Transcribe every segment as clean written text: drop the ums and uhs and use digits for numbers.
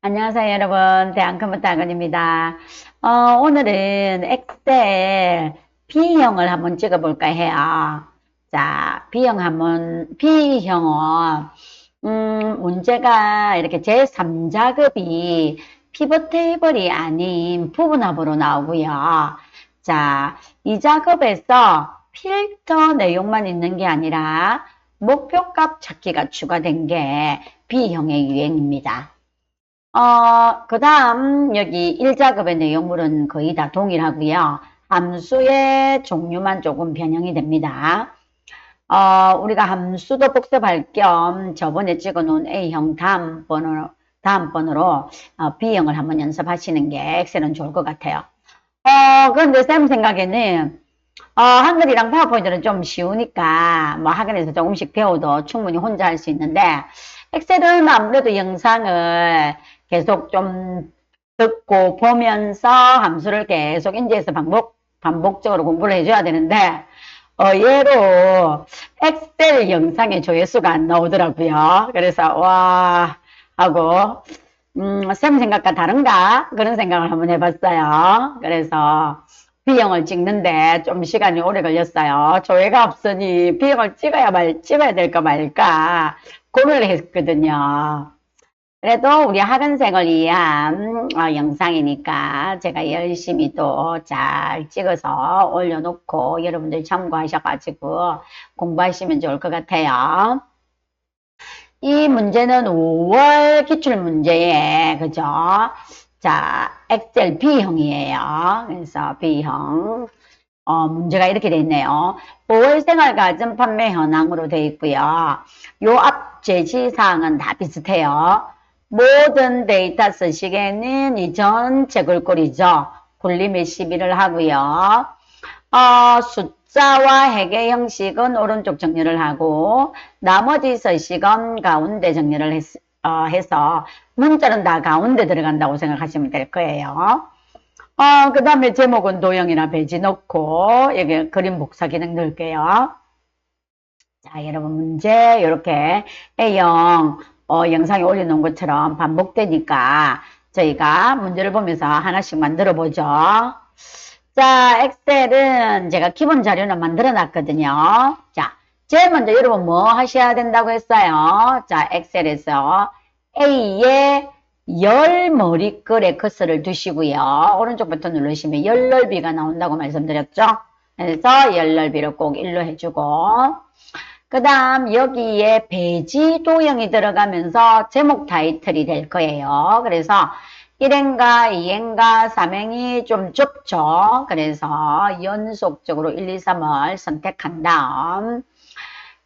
안녕하세요, 여러분. 대한컴퓨터 학원입니다. 오늘은 엑셀 B형을 한번 찍어볼까 해요. 자, B형은, 문제가 이렇게 제3작업이 피벗 테이블이 아닌 부분합으로 나오고요. 자, 이 작업에서 필터 내용만 있는 게 아니라 목표값 찾기가 추가된 게 B형의 유형입니다. 그 다음 여기 1작업의 내용물은 거의 다 동일하고요. 함수의 종류만 조금 변형이 됩니다. 우리가 함수도 복습할 겸 저번에 찍어놓은 A형 다음번으로 B형을 한번 연습하시는 게 엑셀은 좋을 것 같아요. 그런데 쌤 생각에는 한글이랑 파워포인트는 좀 쉬우니까 뭐 학원에서 조금씩 배워도 충분히 혼자 할 수 있는데 엑셀은 아무래도 영상을 계속 좀 듣고 보면서 함수를 계속 인지해서 반복적으로 공부를 해줘야 되는데 얘로 엑셀 영상의 조회수가 안 나오더라고요. 그래서 와 하고 쌤 생각과 다른가? 그런 생각을 한번 해봤어요. 그래서 B형을 찍는데 좀 시간이 오래 걸렸어요. 조회가 없으니 B형을 찍어야 될까 말까 고민을 했거든요. 그래도 우리 학원생을 위한 영상이니까 제가 열심히 또 잘 찍어서 올려놓고 여러분들 참고하셔가지고 공부하시면 좋을 것 같아요. 이 문제는 5월 기출문제에 그죠? 자, 엑셀 B형이에요. 그래서 B형. 문제가 이렇게 돼 있네요. 5월 생활가전 판매 현황으로 돼 있고요. 요 앞 제시사항은 다 비슷해요. 모든 데이터 쓰시개는 이전 채굴꼴이죠. 굴림의 시비를 하고요. 숫자와 해계 형식은 오른쪽 정렬을 하고 나머지 서식은 가운데 정렬을 해서 문자는 다 가운데 들어간다고 생각하시면 될 거예요. 그 다음에 제목은 도형이나 배지 넣고 여기 그림 복사 기능 넣을게요. 자, 여러분 문제 이렇게 A형 영상에 올려놓은 것처럼 반복되니까 저희가 문제를 보면서 하나씩 만들어 보죠. 자, 엑셀은 제가 기본 자료는 만들어 놨거든요. 자, 제일 먼저 여러분 뭐 하셔야 된다고 했어요? 자, 엑셀에서 A의 열 머리글에 커서를 두시고요. 오른쪽 버튼 누르시면 열 넓이가 나온다고 말씀드렸죠? 그래서 열 넓이를 꼭 1로 해주고 그 다음 여기에 배지 도형이 들어가면서 제목 타이틀이 될 거예요. 그래서 1행과 2행과 3행이 좀 좁죠. 그래서 연속적으로 1, 2, 3을 선택한 다음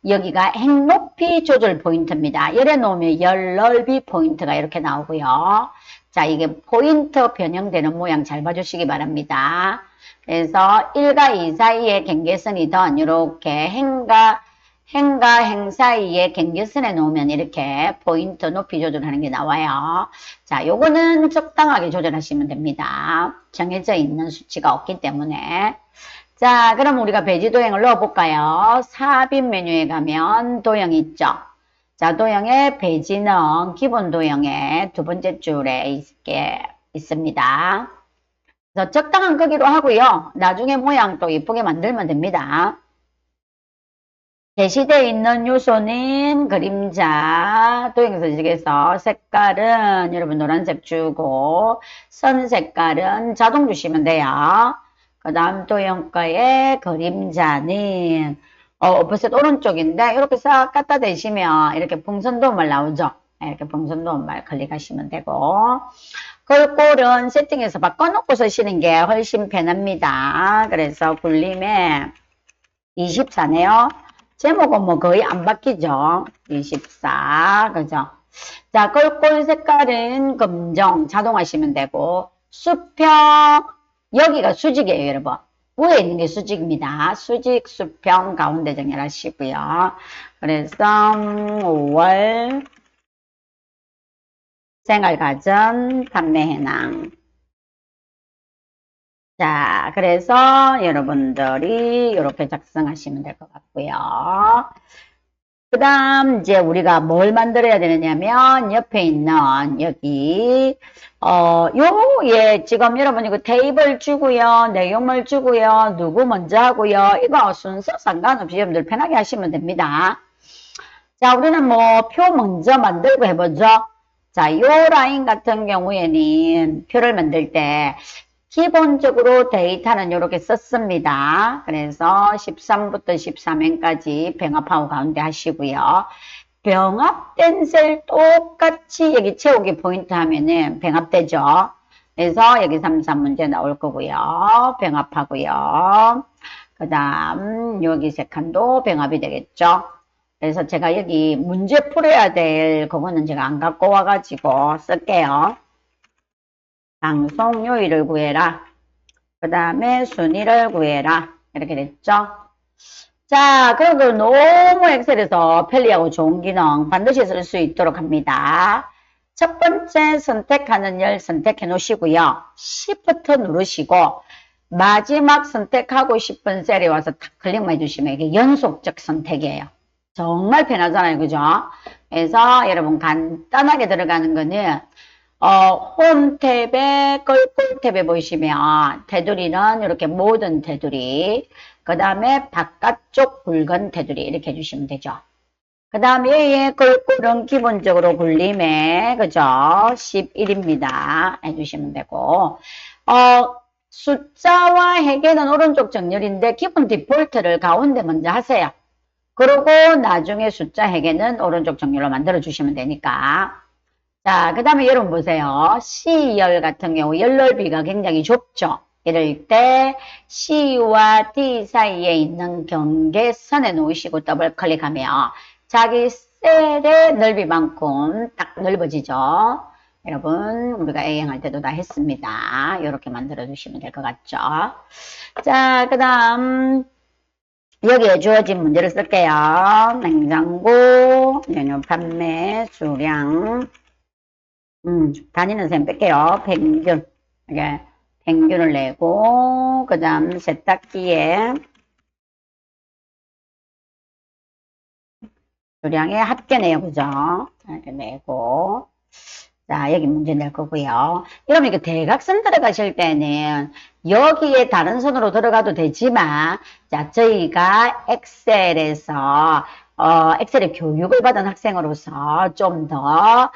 여기가 행 높이 조절 포인트입니다. 열에 놓으면 열 넓이 포인트가 이렇게 나오고요. 자, 이게 포인트 변형되는 모양 잘 봐주시기 바랍니다. 그래서 1과 2 사이에 경계선이던 이렇게 행과 행 사이에 경계선에 놓으면 이렇게 포인트 높이 조절하는 게 나와요. 자, 요거는 적당하게 조절하시면 됩니다. 정해져 있는 수치가 없기 때문에. 자, 그럼 우리가 배지 도형을 넣어볼까요? 삽입 메뉴에 가면 도형 있죠? 자, 도형의 배지는 기본 도형의 두 번째 줄에 있습니다. 그래서 적당한 크기로 하고요. 나중에 모양 또 예쁘게 만들면 됩니다. 게시되어 있는 요소는 그림자, 도형 서식에서 색깔은 여러분 노란색 주고 선 색깔은 자동 주시면 돼요. 그 다음 도형과의 그림자는 오프셋 오른쪽인데 이렇게 싹 갖다 대시면 이렇게 풍선 도움말 나오죠. 이렇게 풍선 도움말 클릭하시면 되고 글꼴은 세팅해서 바꿔놓고 쓰시는 게 훨씬 편합니다. 그래서 굴림에 24네요. 제목은 뭐 거의 안 바뀌죠. 24, 그죠? 자, 글꼴 색깔은 검정, 자동하시면 되고, 수평, 여기가 수직이에요, 여러분. 위에 있는 게 수직입니다. 수직, 수평, 가운데 정렬하시고요. 그래서 5월 생활가전 판매 현황. 자, 그래서 여러분들이 이렇게 작성하시면 될 것 같고요. 그 다음 이제 우리가 뭘 만들어야 되느냐면 옆에 있는 여기 요에 지금 여러분 이거 테이블 주고요, 내용물 주고요, 누구 먼저 하고요, 이거 순서 상관없이 여러분들 편하게 하시면 됩니다. 자, 우리는 뭐 표 먼저 만들고 해보죠. 자, 요 라인 같은 경우에는 표를 만들 때 기본적으로 데이터는 이렇게 썼습니다. 그래서 13부터 13행까지 병합하고 가운데 하시고요. 병합된 셀 똑같이 여기 채우기 포인트 하면은 병합되죠. 그래서 여기 33 문제 나올 거고요. 병합하고요. 그 다음 여기 세 칸도 병합이 되겠죠. 그래서 제가 여기 문제 풀어야 될 그거는 제가 안 갖고 와가지고 쓸게요. 방송 요일을 구해라. 그 다음에 순위를 구해라. 이렇게 됐죠. 자, 그리고 너무 엑셀에서 편리하고 좋은 기능 반드시 쓸 수 있도록 합니다. 첫 번째 선택하는 열 선택해 놓으시고요. Shift 누르시고 마지막 선택하고 싶은 셀에 와서 딱 클릭만 해주시면 이게 연속적 선택이에요. 정말 편하잖아요. 그죠? 그래서 여러분 간단하게 들어가는 거는 홈 탭에 끌골 탭에 보시면 테두리는 이렇게 모든 테두리, 그 다음에 바깥쪽 굵은 테두리 이렇게 해주시면 되죠. 그 다음에 얘의 끌골은 기본적으로 굴림에 그죠? 11입니다. 해주시면 되고 숫자와 해계는 오른쪽 정렬인데 기본 디폴트를 가운데 먼저 하세요. 그리고 나중에 숫자 해계는 오른쪽 정렬로 만들어 주시면 되니까. 자, 그 다음에 여러분 보세요. C열 같은 경우 열 넓이가 굉장히 좁죠. 이럴 때 C와 D 사이에 있는 경계선에 놓으시고 더블 클릭하면 자기 셀의 넓이만큼 딱 넓어지죠. 여러분 우리가 A행 할 때도 다 했습니다. 이렇게 만들어 주시면 될 것 같죠. 자, 그 다음 여기에 주어진 문제를 쓸게요. 냉장고, 메뉴 판매, 수량, 다니는 셈 뺄게요. 평균. 이게 평균을 내고, 그 다음 세탁기에 수량에 합계네요. 그죠? 이렇게 내고. 자, 여기 문제 낼 거고요. 여러분, 이거 대각선 들어가실 때는 여기에 다른 선으로 들어가도 되지만, 자, 저희가 엑셀에서, 엑셀의 교육을 받은 학생으로서 좀 더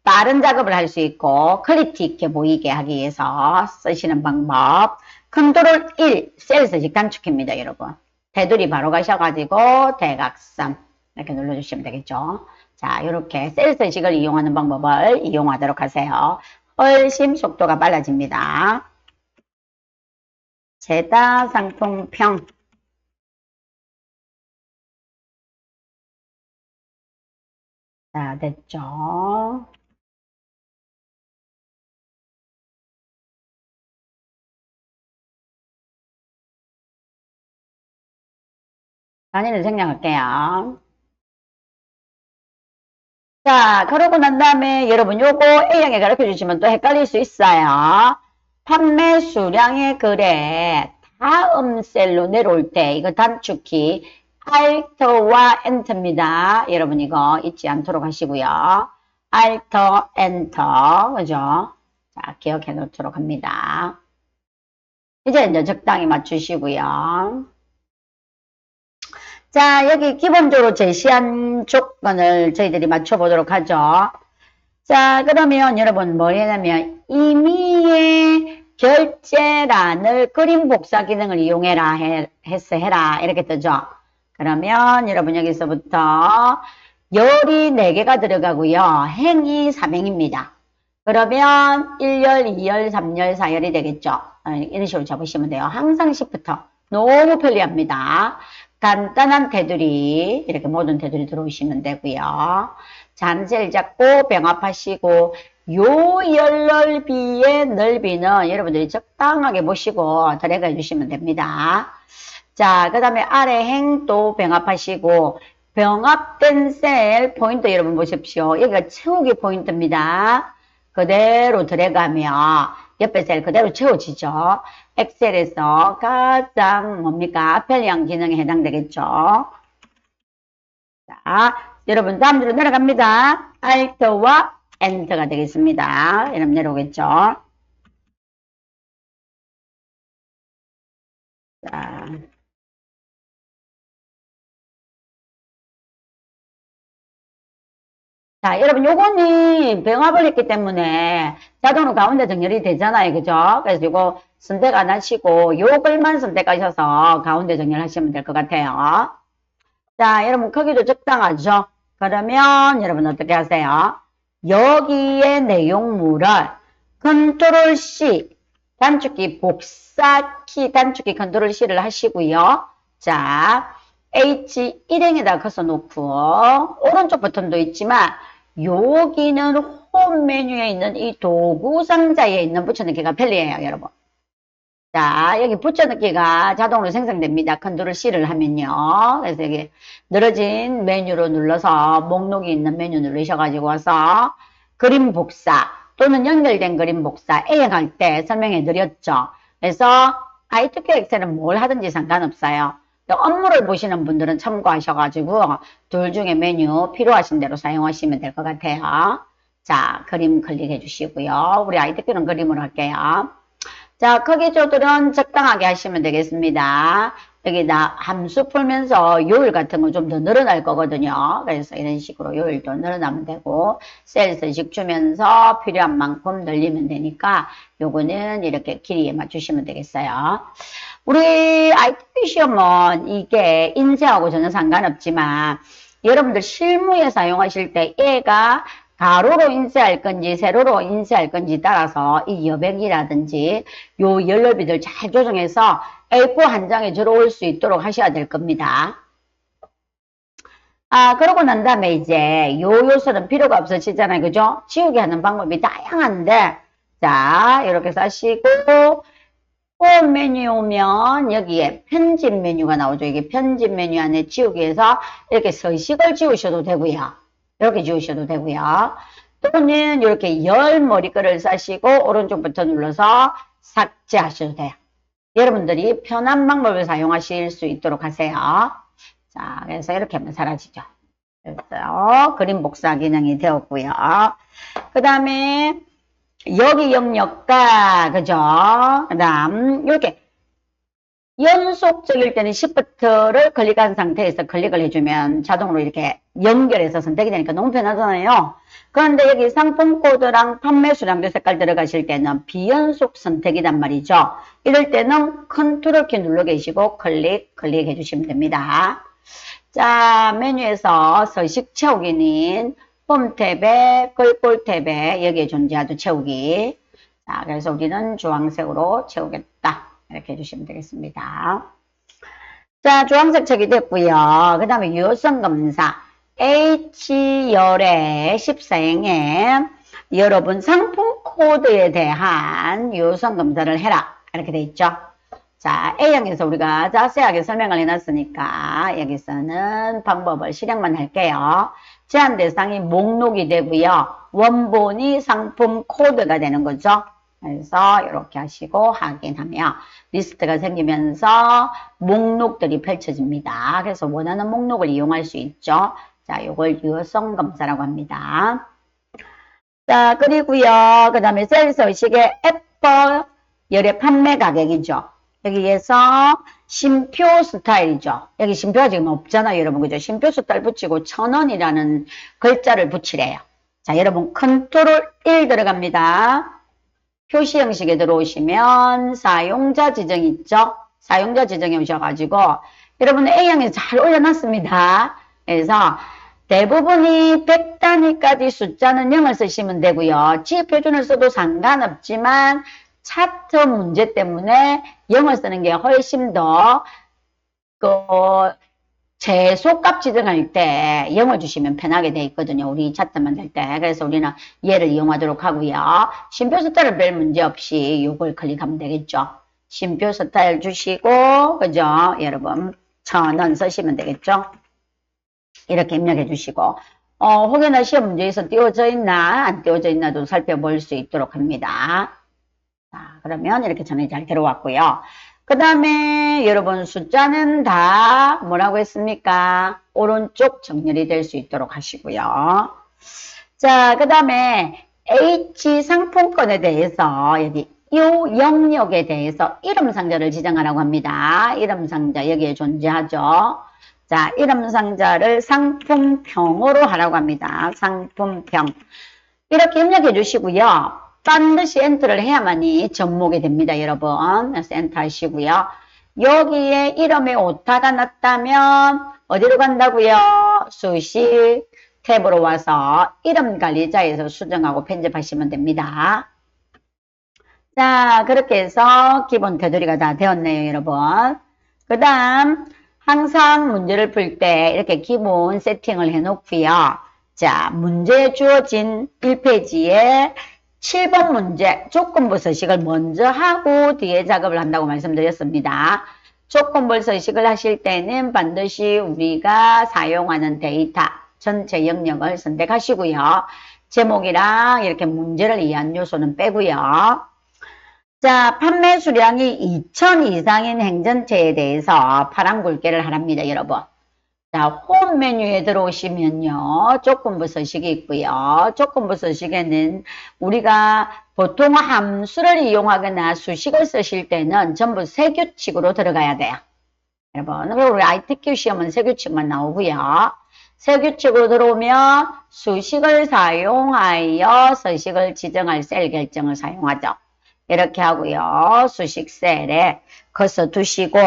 빠른 작업을 할 수 있고, 퀄리티 있게 보이게 하기 위해서 쓰시는 방법. 컨트롤 1, 셀 서식 단축키입니다, 여러분. 테두리 바로 가셔가지고, 대각선. 이렇게 눌러주시면 되겠죠. 자, 이렇게 셀 서식을 이용하는 방법을 이용하도록 하세요. 훨씬 속도가 빨라집니다. 재다 상품평. 자, 됐죠. 단위를 생략할게요. 자, 그러고 난 다음에 여러분 요거 A형에 가르쳐 주시면 또 헷갈릴 수 있어요. 판매 수량의 글에 다음 셀로 내려올 때 이거 단축키 Alt와 Enter입니다. 여러분 이거 잊지 않도록 하시고요. Alt, Enter, 그죠? 자, 기억해 놓도록 합니다. 이제 적당히 맞추시고요. 자, 여기 기본적으로 제시한 조건을 저희들이 맞춰보도록 하죠. 자, 그러면 여러분 뭐 했냐면 임의의 결제란을 그림 복사 기능을 이용해라 해서 해라 이렇게 뜨죠. 그러면 여러분 여기서부터 열이 4개가 들어가고요. 행이 3행입니다. 그러면 1열, 2열, 3열, 4열이 되겠죠. 이런 식으로 잡으시면 돼요. 항상 시부터 너무 편리합니다. 간단한 테두리, 이렇게 모든 테두리 들어오시면 되고요. 잔셀 잡고 병합하시고 요 열 넓이의 넓이는 여러분들이 적당하게 보시고 드래그 해주시면 됩니다. 자, 그 다음에 아래 행도 병합하시고 병합된 셀 포인트 여러분 보십시오. 여기가 채우기 포인트입니다. 그대로 드래그하면 옆에 셀 그대로 채워지죠. 엑셀에서 가장 뭡니까? 편리한 기능에 해당되겠죠. 자, 여러분 다음 줄로 내려갑니다. Alt와 Enter가 되겠습니다. 이러면 내려오겠죠. 자, 자, 여러분 요거는 병합을 했기 때문에 자동으로 가운데 정렬이 되잖아요. 그죠? 그래서 요거 선택 안 하시고 요걸만 선택하셔서 가운데 정렬하시면 될 것 같아요. 자, 여러분 크기도 적당하죠? 그러면 여러분 어떻게 하세요? 여기에 내용물을 컨트롤 C 단축키 복사키 단축키 컨트롤 C를 하시고요. 자, H1행에다 커서 놓고 오른쪽 버튼도 있지만 여기는 홈 메뉴에 있는 이 도구 상자에 있는 붙여넣기가 편리해요, 여러분. 자, 여기 붙여넣기가 자동으로 생성됩니다. 컨트롤 C를 하면요. 그래서 여기 늘어진 메뉴로 눌러서 목록이 있는 메뉴 누르셔가지고 와서 그림 복사 또는 연결된 그림 복사 A행할 때 설명해 드렸죠. 그래서 i2Q 엑셀은 뭘 하든지 상관없어요. 업무를 보시는 분들은 참고하셔가지고 둘 중에 메뉴 필요하신 대로 사용하시면 될 것 같아요. 자, 그림 클릭해 주시고요. 우리 i2Q는 그림으로 할게요. 자, 크기 조절은 적당하게 하시면 되겠습니다. 여기다 함수 풀면서 요일 같은 거 좀 더 늘어날 거거든요. 그래서 이런 식으로 요일도 늘어나면 되고 셀 서식 주면서 필요한 만큼 늘리면 되니까 요거는 이렇게 길이에 맞추시면 되겠어요. 우리 IT 시험은 이게 인쇄하고 전혀 상관없지만 여러분들 실무에 사용하실 때 얘가 가로로 인쇄할 건지 세로로 인쇄할 건지 따라서 이 여백이라든지 요 연료비들 잘 조정해서 A4 한 장에 들어올 수 있도록 하셔야 될 겁니다. 아, 그러고 난 다음에 이제 요 요소는 필요가 없어지잖아요. 그죠? 지우개 하는 방법이 다양한데, 자, 이렇게 하시고, 홈 메뉴에 오면 여기에 편집 메뉴가 나오죠. 이게 편집 메뉴 안에 지우개에서 이렇게 서식을 지우셔도 되고요. 이렇게 지우셔도 되고요. 또는 이렇게 열 머리글을 싸시고 오른쪽 버튼 눌러서 삭제하셔도 돼요. 여러분들이 편한 방법을 사용하실 수 있도록 하세요. 자, 그래서 이렇게 하면 사라지죠. 그래서 그림 복사 기능이 되었고요. 그 다음에 여기 영역과 그죠? 그 다음 이렇게 연속적일 때는 Shift를 클릭한 상태에서 클릭을 해주면 자동으로 이렇게 연결해서 선택이 되니까 너무 편하잖아요. 그런데 여기 상품 코드랑 판매 수량도 색깔 들어가실 때는 비연속 선택이란 말이죠. 이럴 때는 컨트롤 키 눌러 계시고 클릭해 주시면 됩니다. 자, 메뉴에서 서식 채우기는 홈 탭에 글꼴 탭에 여기에 존재하죠. 채우기. 자, 그래서 우리는 주황색으로 채우겠다. 이렇게 해주시면 되겠습니다. 자, 주황색 척이 됐고요. 그 다음에 유효성 검사. H열의 14행에 여러분 상품 코드에 대한 유효성 검사를 해라. 이렇게 돼 있죠. 자, A형에서 우리가 자세하게 설명을 해놨으니까 여기서는 방법을 실행만 할게요. 제한 대상이 목록이 되고요. 원본이 상품 코드가 되는 거죠. 그래서 이렇게 하시고 확인하면 리스트가 생기면서 목록들이 펼쳐집니다. 그래서 원하는 목록을 이용할 수 있죠. 자, 이걸 유효성 검사라고 합니다. 자, 그리고요. 그 다음에 셀스 의식의 애플 열의 판매 가격이죠. 여기에서 심표 스타일이죠. 여기 심표가 지금 없잖아요, 여러분. 그죠? 심표 스타일 붙이고 1,000원이라는 글자를 붙이래요. 자, 여러분 컨트롤 1 들어갑니다. 표시 형식에 들어오시면 사용자 지정 있죠? 사용자 지정에 오셔가지고 여러분 A형에 잘 올려놨습니다. 그래서 대부분이 100단위까지 숫자는 0을 쓰시면 되고요. 지표준을 써도 상관없지만 차트 문제 때문에 0을 쓰는 게 훨씬 더 최소값 지정할 때 0을 주시면 편하게 돼 있거든요. 우리 차트 만들 때. 그래서 우리는 얘를 이용하도록 하고요. 심표 스타일 별 문제 없이 이걸 클릭하면 되겠죠. 심표 스타일 주시고 그죠? 여러분 1,000원 쓰시면 되겠죠. 이렇게 입력해 주시고 혹여나 시험 문제에서 띄워져 있나 안 띄워져 있나도 살펴볼 수 있도록 합니다. 자, 그러면 이렇게 전에 잘 들어왔고요. 그 다음에 여러분 숫자는 다 뭐라고 했습니까? 오른쪽 정렬이 될 수 있도록 하시고요. 자, 그 다음에 H 상품권에 대해서 여기 이 영역에 대해서 이름 상자를 지정하라고 합니다. 이름 상자 여기에 존재하죠. 자, 이름 상자를 상품평으로 하라고 합니다. 상품평. 이렇게 입력해 주시고요. 반드시 엔터를 해야만이 접목이 됩니다, 여러분. 그래서 엔터 하시고요. 여기에 이름에 오타가 났다면 어디로 간다고요? 수식 탭으로 와서 이름 관리자에서 수정하고 편집하시면 됩니다. 자, 그렇게 해서 기본 테두리가 다 되었네요, 여러분. 그 다음 항상 문제를 풀 때 이렇게 기본 세팅을 해놓고요. 자, 문제 주어진 1페이지에 7번 문제 조건부 서식을 먼저 하고 뒤에 작업을 한다고 말씀드렸습니다. 조건부 서식을 하실 때는 반드시 우리가 사용하는 데이터 전체 영역을 선택하시고요. 제목이랑 이렇게 문제를 이해한 요소는 빼고요. 자, 판매 수량이 2,000 이상인 행전체에 대해서 파란 굵게를 하랍니다, 여러분. 자, 홈 메뉴에 들어오시면요. 조건부 서식이 있고요. 조건부 서식에는 우리가 보통 함수를 이용하거나 수식을 쓰실 때는 전부 세규칙으로 들어가야 돼요. 여러분, 우리 ITQ 시험은 세규칙만 나오고요. 세규칙으로 들어오면 수식을 사용하여 서식을 지정할 셀 결정을 사용하죠. 이렇게 하고요. 수식 셀에 커서 두시고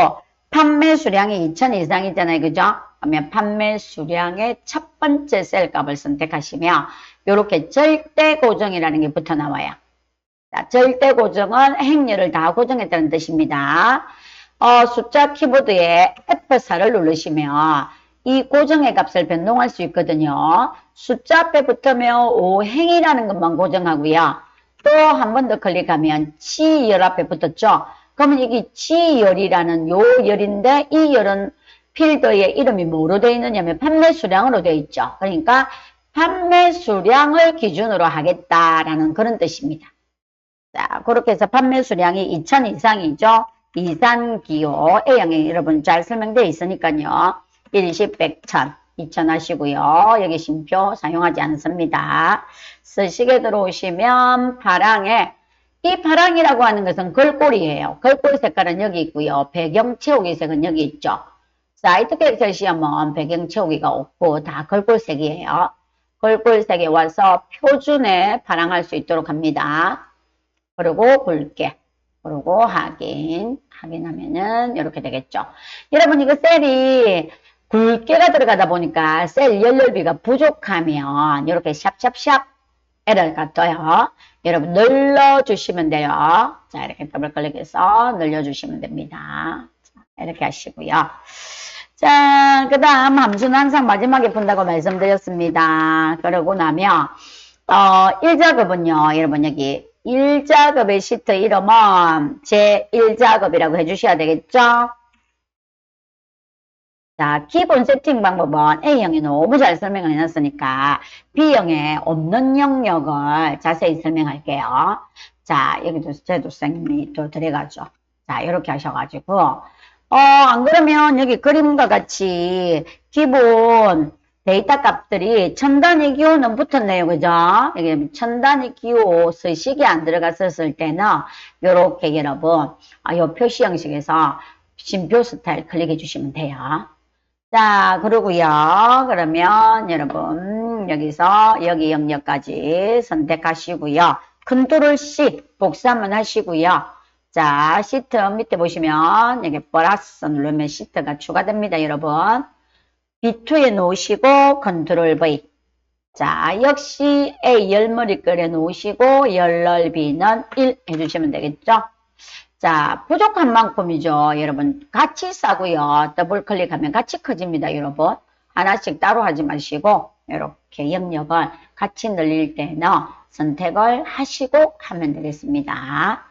판매 수량이 2,000 이상이잖아요. 그죠? 그러면 판매 수량의 첫 번째 셀 값을 선택하시면 이렇게 절대 고정이라는 게 붙어 나와요. 자, 절대 고정은 행렬을 다 고정했다는 뜻입니다. 숫자 키보드에 F4를 누르시면 이 고정의 값을 변동할 수 있거든요. 숫자 앞에 붙으면 5행이라는 것만 고정하고요. 또 한 번 더 클릭하면 치열 앞에 붙었죠. 그러면 이게 치열이라는 요 열인데 이 열은 필드의 이름이 뭐로 되어 있느냐면 판매 수량으로 되어 있죠. 그러니까 판매 수량을 기준으로 하겠다라는 그런 뜻입니다. 자, 그렇게 해서 판매 수량이 2,000 이상이죠. 이산기호 A형에 여러분 잘 설명되어 있으니까요. 일십, 백, 천, 2,000 하시고요. 여기 심표 사용하지 않습니다. 서식에 들어오시면 파랑에 이 파랑이라고 하는 것은 걸꼴이에요. 걸꼴 색깔은 여기 있고요. 배경 채우기 색은 여기 있죠. 사이트 객셀 시험은 배경 채우기가 없고 다 걸꼴색이에요. 걸꼴색에 와서 표준에 파랑할 수 있도록 합니다. 그리고 굵게, 그리고 확인하면은 이렇게 되겠죠. 여러분 이거 셀이 굵게가 들어가다 보니까 셀 연결비가 부족하면 이렇게 샵샵샵 에러가 떠요. 여러분 눌러주시면 돼요. 자, 이렇게 더블 클릭해서 눌러주시면 됩니다. 자, 이렇게 하시고요. 자, 그 다음 함수는 항상 마지막에 푼다고 말씀드렸습니다. 그러고 나면 1작업은요. 여러분 여기 1작업의 시트 이름은 제1작업이라고 해주셔야 되겠죠? 자, 기본 세팅 방법은 A형이 너무 잘 설명을 해놨으니까 B형에 없는 영역을 자세히 설명할게요. 자, 여기도 제도생이 또 들어가죠. 자, 이렇게 하셔가지고 안 그러면 여기 그림과 같이 기본 데이터 값들이 첨단위 기호는 붙었네요. 그죠? 여기 첨단위 기호 서식이 안 들어갔었을 때는 요렇게 여러분 요 표시 형식에서 심표 스타일 클릭해 주시면 돼요. 자, 그러고요. 그러면 여러분 여기서 여기 영역까지 선택하시고요. 컨트롤 C 복사 한번 하시고요. 자, 시트 밑에 보시면 여기 플러스 누르면 시트가 추가됩니다. 여러분 B2에 놓으시고 컨트롤 V. 자, 역시 A 열머리글에 놓으시고 열 넓이는 1 해주시면 되겠죠. 자, 부족한 만큼이죠. 여러분 같이 싸고요. 더블 클릭하면 같이 커집니다. 여러분 하나씩 따로 하지 마시고 이렇게 영역을 같이 늘릴 때는 선택을 하시고 하면 되겠습니다.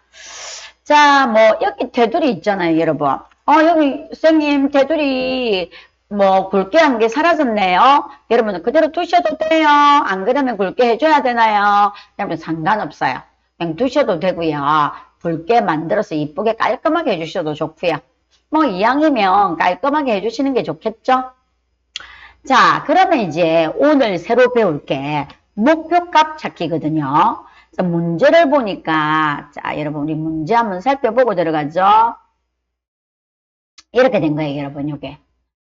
자, 뭐 여기 테두리 있잖아요. 여러분 여기 선생님 테두리 뭐 굵게 한 게 사라졌네요. 여러분 그대로 두셔도 돼요. 안 그러면 굵게 해줘야 되나요? 여러분 상관없어요. 그냥 두셔도 되고요. 붉게 만들어서 이쁘게 깔끔하게 해주셔도 좋고요. 뭐 이왕이면 깔끔하게 해주시는 게 좋겠죠? 자, 그러면 이제 오늘 새로 배울 게 목표값 찾기거든요. 그래서 문제를 보니까 자, 여러분 우리 문제 한번 살펴보고 들어가죠. 이렇게 된 거예요, 여러분. 이게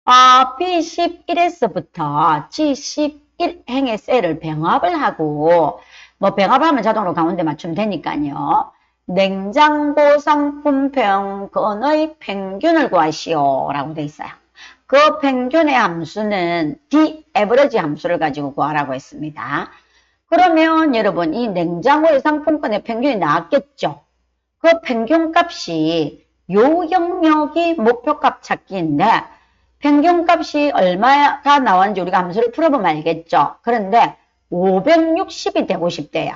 B11에서부터 G11행의 셀을 병합을 하고 뭐 병합하면 자동으로 가운데 맞추면 되니까요. 냉장고 상품평균의 평균을 구하시오 라고 돼 있어요. 그 평균의 함수는 D average 함수를 가지고 구하라고 했습니다. 그러면 여러분 이 냉장고의 상품권의 평균이 나왔겠죠. 그 평균값이 요 영역이 목표값 찾기인데 평균값이 얼마가 나왔는지 우리가 함수를 풀어보면 알겠죠. 그런데 560이 되고 싶대요.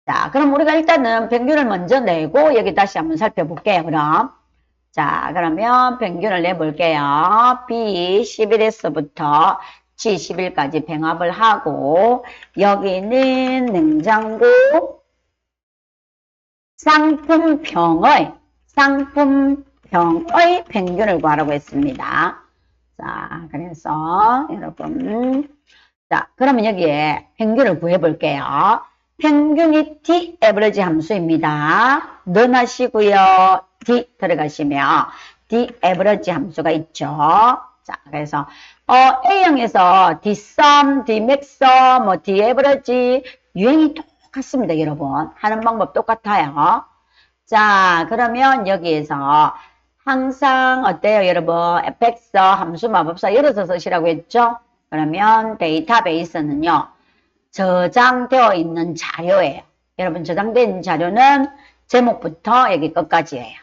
자, 그럼 우리가 일단은 평균을 먼저 내고 여기 다시 한번 살펴볼게요. 그럼 자, 그러면 평균을 내볼게요. B11에서부터 G11까지 병합을 하고 여기는 냉장고 상품평의 평균을 구하라고 했습니다. 자, 그래서 여러분 자, 그러면 여기에 평균을 구해볼게요. 평균이 D average 함수입니다. 넣어놔시고요. D 들어가시면 D average 함수가 있죠. 자, 그래서 A형에서 D sum, D max, 뭐 D average 유형이 똑같습니다, 여러분. 하는 방법 똑같아요. 자, 그러면 여기에서 항상 어때요, 여러분? fx 함수 마법사 열어서 쓰시라고 했죠? 그러면 데이터베이스는요. 저장되어 있는 자료예요. 여러분 저장되어 있는 자료는 제목부터 여기 끝까지예요.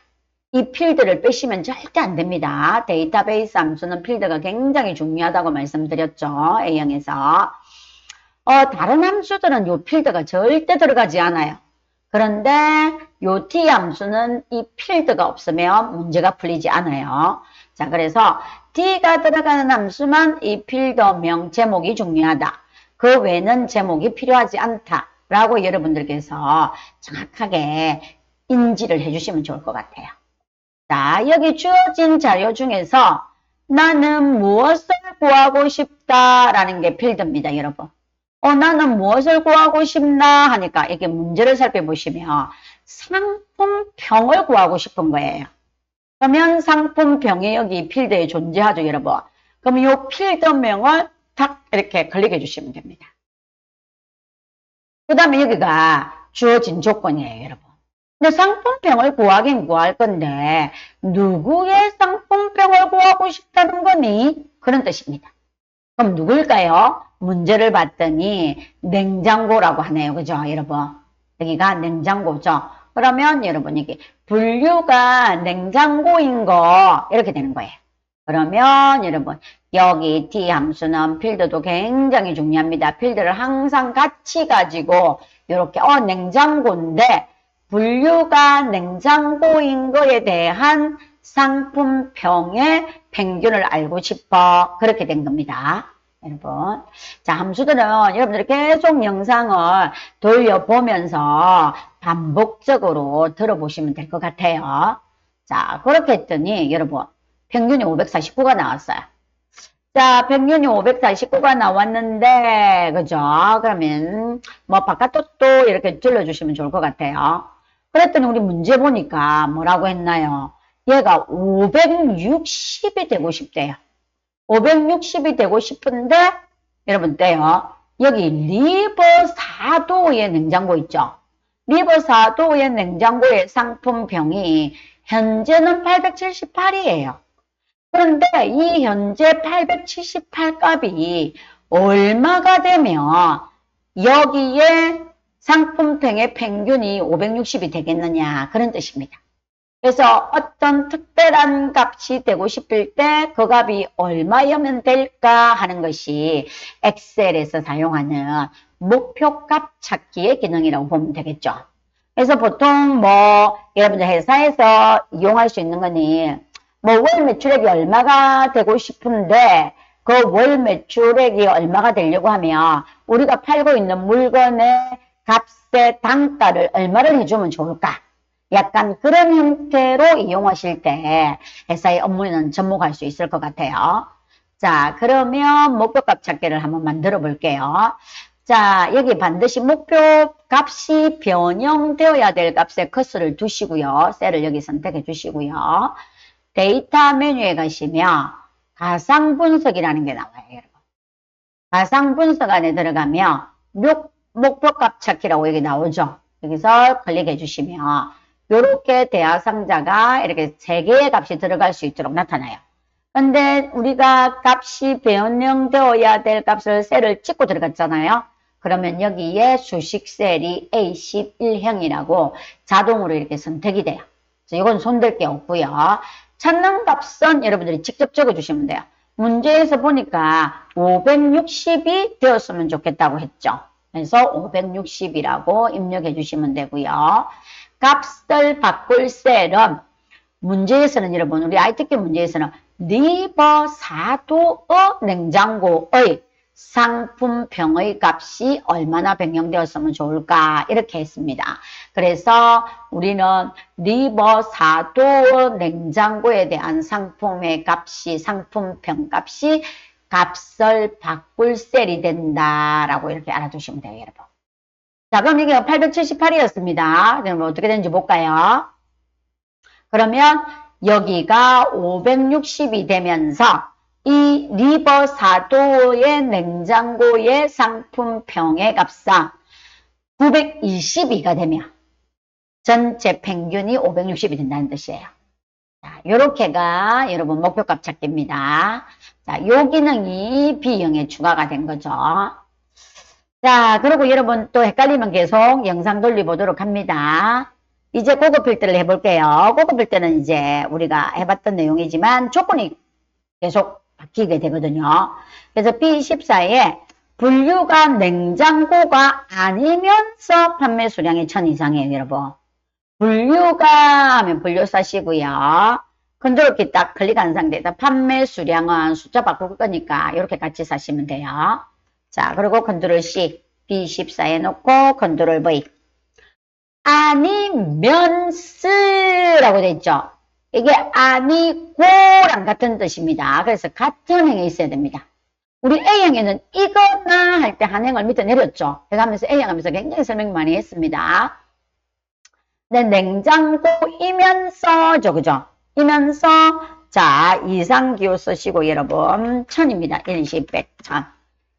이 필드를 빼시면 절대 안 됩니다. 데이터베이스 함수는 필드가 굉장히 중요하다고 말씀드렸죠. A형에서. 다른 함수들은 이 필드가 절대 들어가지 않아요. 그런데 요 T 함수는 이 필드가 없으면 문제가 풀리지 않아요. 자, 그래서 T가 들어가는 함수만 이 필드명 제목이 중요하다. 그 외에는 제목이 필요하지 않다라고 여러분들께서 정확하게 인지를 해주시면 좋을 것 같아요. 자, 여기 주어진 자료 중에서 나는 무엇을 구하고 싶다라는 게 필드입니다, 여러분. 나는 무엇을 구하고 싶나 하니까 이렇게 문제를 살펴보시면 상품평을 구하고 싶은 거예요. 그러면 상품평이 여기 필드에 존재하죠, 여러분. 그럼 이 필드명을 탁 이렇게 클릭해 주시면 됩니다. 그 다음에 여기가 주어진 조건이에요, 여러분. 근데 상품평을 구하긴 구할 건데 누구의 상품평을 구하고 싶다는 거니? 그런 뜻입니다. 그럼 누굴까요? 문제를 봤더니 냉장고라고 하네요. 그죠, 여러분? 여기가 냉장고죠. 그러면 여러분 이게 분류가 냉장고인 거 이렇게 되는 거예요. 그러면 여러분 여기 D 함수는 필드도 굉장히 중요합니다. 필드를 항상 같이 가지고 이렇게 냉장고인데 분류가 냉장고인 거에 대한 상품평의 평균을 알고 싶어. 그렇게 된 겁니다. 여러분. 자, 함수들은 여러분들이 계속 영상을 돌려보면서 반복적으로 들어보시면 될 것 같아요. 자, 그렇게 했더니 여러분 평균이 549가 나왔어요. 자, 평균이 549가 나왔는데 그죠? 그러면 뭐 바깥쪽도 이렇게 질러주시면 좋을 것 같아요. 그랬더니 우리 문제 보니까 뭐라고 했나요? 얘가 560이 되고 싶대요. 560이 되고 싶은데 여러분 때요. 여기 리버 4도의 냉장고 있죠. 리버 4도의 냉장고의 상품평이 현재는 878이에요. 그런데 이 현재 878 값이 얼마가 되면 여기에 상품평의 평균이 560이 되겠느냐 그런 뜻입니다. 그래서 어떤 특별한 값이 되고 싶을 때 그 값이 얼마여면 될까 하는 것이 엑셀에서 사용하는 목표값 찾기의 기능이라고 보면 되겠죠. 그래서 보통 뭐 여러분들 회사에서 이용할 수 있는 거니 뭐 월 매출액이 얼마가 되고 싶은데 그 월 매출액이 얼마가 되려고 하면 우리가 팔고 있는 물건의 값의 단가를 얼마를 해주면 좋을까? 약간 그런 형태로 이용하실 때 회사의 업무에는 접목할 수 있을 것 같아요. 자, 그러면 목표값 찾기를 한번 만들어 볼게요. 자, 여기 반드시 목표 값이 변형되어야 될 값에 커서를 두시고요. 셀을 여기 선택해 주시고요. 데이터 메뉴에 가시면 가상 분석이라는 게 나와요, 여러분. 가상 분석 안에 들어가면 목표값 찾기라고 여기 나오죠. 여기서 클릭해 주시면 이렇게 대하상자가 이렇게 3개의 값이 들어갈 수 있도록 나타나요. 근데 우리가 값이 변형되어야 될 값을 셀을 찍고 들어갔잖아요. 그러면 여기에 수식 셀이 A11형이라고 자동으로 이렇게 선택이 돼요. 이건 손댈 게 없고요. 찾는 값은 여러분들이 직접 적어주시면 돼요. 문제에서 보니까 560이 되었으면 좋겠다고 했죠. 그래서 560이라고 입력해 주시면 되고요. 값을 바꿀 셀은 문제에서는 여러분 우리 ITK 문제에서는 네이버 사도의 냉장고의 상품평의 값이 얼마나 변경되었으면 좋을까 이렇게 했습니다. 그래서 우리는 네이버 사도 냉장고에 대한 상품의 값이 상품평 값이 값을 바꿀 셀이 된다라고 이렇게 알아두시면 돼요, 여러분. 자, 그럼 이게 878이었습니다. 그럼 어떻게 되는지 볼까요? 그러면 여기가 560이 되면서 이 리버 사도의 냉장고의 상품평의 값상 922가 되면 전체 평균이 560이 된다는 뜻이에요. 자, 요렇게가 여러분 목표값 찾기입니다. 자, 요 기능이 B형에 추가가 된 거죠. 자, 그리고 여러분 또 헷갈리면 계속 영상 돌려보도록 합니다. 이제 고급 필터를 해볼게요. 고급 필터는 이제 우리가 해봤던 내용이지만 조건이 계속 바뀌게 되거든요. 그래서 B14에 분류가 냉장고가 아니면서 판매 수량이 1000 이상이에요, 여러분. 분류가 하면 분류 사시고요. 컨트롤 키 딱 클릭한 상태에서 판매 수량은 숫자 바꿀 거니까 이렇게 같이 사시면 돼요. 자, 그리고 컨트롤 C, B14에 놓고 컨트롤 V. 아니면스라고 돼 있죠. 이게 아니고랑 같은 뜻입니다. 그래서 같은 행에 있어야 됩니다. 우리 A형에는 이거나 할 때 한 행을 밑에 내렸죠. 제가 하면서 A형 하면서 굉장히 설명 많이 했습니다. 네, 냉장고이면서죠, 그죠? 이면서 자 이상기호 쓰시고 여러분 1000입니다. 1, 10, 100, 1000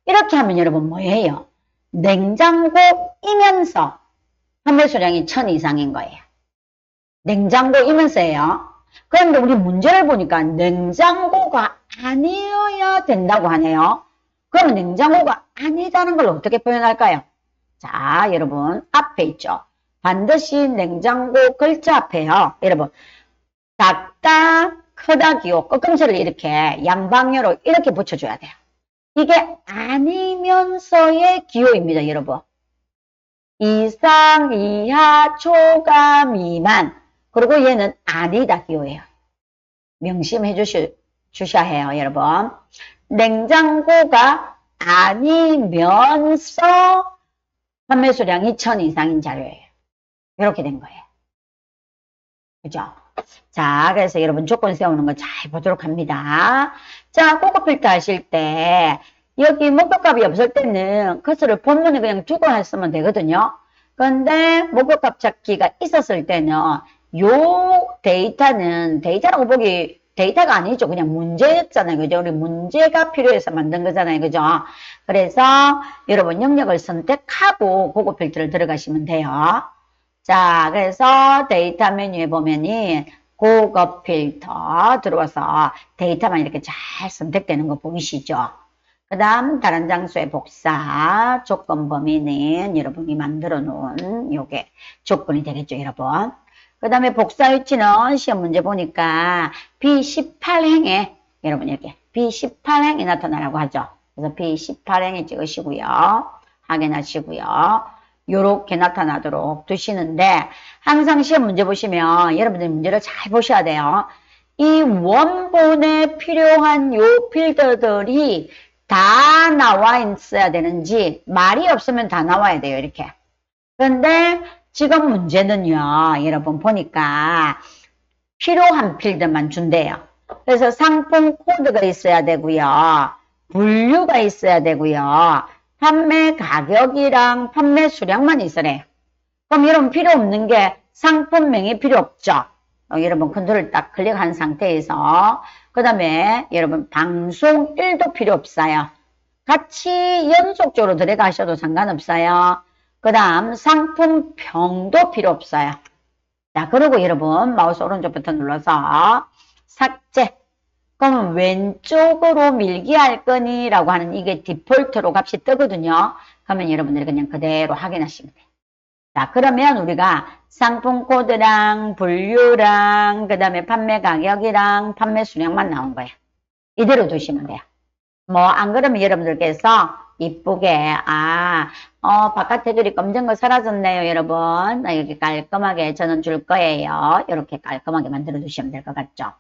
이렇게 하면 여러분 뭐예요? 냉장고이면서 판매 수량이 1000 이상인 거예요. 냉장고이면서예요. 그런데 우리 문제를 보니까 냉장고가 아니어야 된다고 하네요. 그러면 냉장고가 아니다는 걸 어떻게 표현할까요? 자, 여러분 앞에 있죠. 반드시 냉장고 글자 앞에요. 여러분 작다, 크다 기호, 꺾음체를 이렇게 양방향으로 이렇게 붙여줘야 돼요. 이게 아니면서의 기호입니다, 여러분. 이상, 이하, 초과, 미만. 그리고 얘는 아니다 기호예요. 명심해 주셔야 해요, 여러분. 냉장고가 아니면서 판매 수량이 1000 이상인 자료예요. 이렇게 된 거예요. 그죠? 자, 그래서 여러분 조건 세우는 거 잘 보도록 합니다. 자, 고급 필터 하실 때 여기 목표값이 없을 때는 커서를 본문에 그냥 두고 했으면 되거든요. 그런데 목표값 찾기가 있었을 때는 요 데이터는 데이터라고 보기 데이터가 아니죠. 그냥 문제였잖아요. 그죠? 우리 문제가 필요해서 만든 거잖아요. 그죠? 그래서 여러분 영역을 선택하고 고급 필터를 들어가시면 돼요. 자, 그래서 데이터 메뉴에 보면은 고급 필터 들어와서 데이터만 이렇게 잘 선택되는 거 보이시죠? 그 다음 다른 장소의 복사 조건 범위는 여러분이 만들어 놓은 요게 조건이 되겠죠, 여러분. 그 다음에 복사 위치는 시험 문제 보니까 B18행에 여러분 이렇게 B18행이 나타나라고 하죠. 그래서 B18행에 찍으시고요. 확인하시고요. 요렇게 나타나도록 두시는데 항상 시험 문제 보시면 여러분들 문제를 잘 보셔야 돼요. 이 원본에 필요한 요 필터들이 다 나와 있어야 되는지 말이 없으면 다 나와야 돼요. 이렇게. 그런데 지금 문제는요, 여러분 보니까 필요한 필드만 준대요. 그래서 상품 코드가 있어야 되고요. 분류가 있어야 되고요. 판매 가격이랑 판매 수량만 있으래요. 그럼 여러분 필요 없는 게 상품명이 필요 없죠. 여러분 컨트롤 딱 클릭한 상태에서 그 다음에 여러분 방송 1도 필요 없어요. 같이 연속적으로 들어가셔도 상관없어요. 그 다음 상품평도 필요 없어요. 자, 그리고 여러분 마우스 오른쪽 버튼 눌러서 삭제. 그러면 왼쪽으로 밀기 할 거니 라고 하는 이게 디폴트로 값이 뜨거든요. 그러면 여러분들이 그냥 그대로 확인하시면 돼요. 자, 그러면 우리가 상품 코드랑 분류랑 그 다음에 판매 가격이랑 판매 수량만 나온 거예요. 이대로 두시면 돼요. 뭐 안 그러면 여러분들께서 이쁘게 바깥 테두리 검정 거 사라졌네요 여러분. 여기 깔끔하게 저는 줄 거예요. 이렇게 깔끔하게 만들어 주시면 될 것 같죠.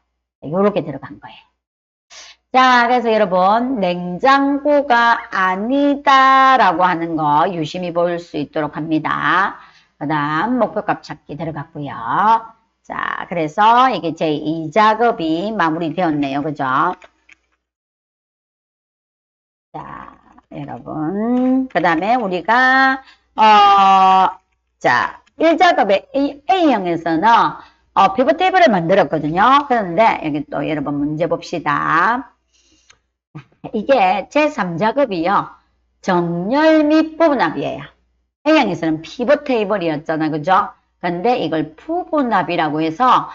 이렇게 들어간 거예요. 자, 그래서 여러분 냉장고가 아니다 라고 하는 거 유심히 볼 수 있도록 합니다. 그 다음 목표값 찾기 들어갔고요. 자, 그래서 이게 제2 작업이 마무리되었네요. 그죠? 자, 여러분 그 다음에 우리가 자 1작업의 A형에서는 피벗 테이블을 만들었거든요. 그런데 여기 또 여러분 문제 봅시다. 이게 제3작업이요. 정렬 및 부분합이에요. A형에서는 피벗 테이블이었잖아. 그죠? 근데 이걸 부분합이라고 해서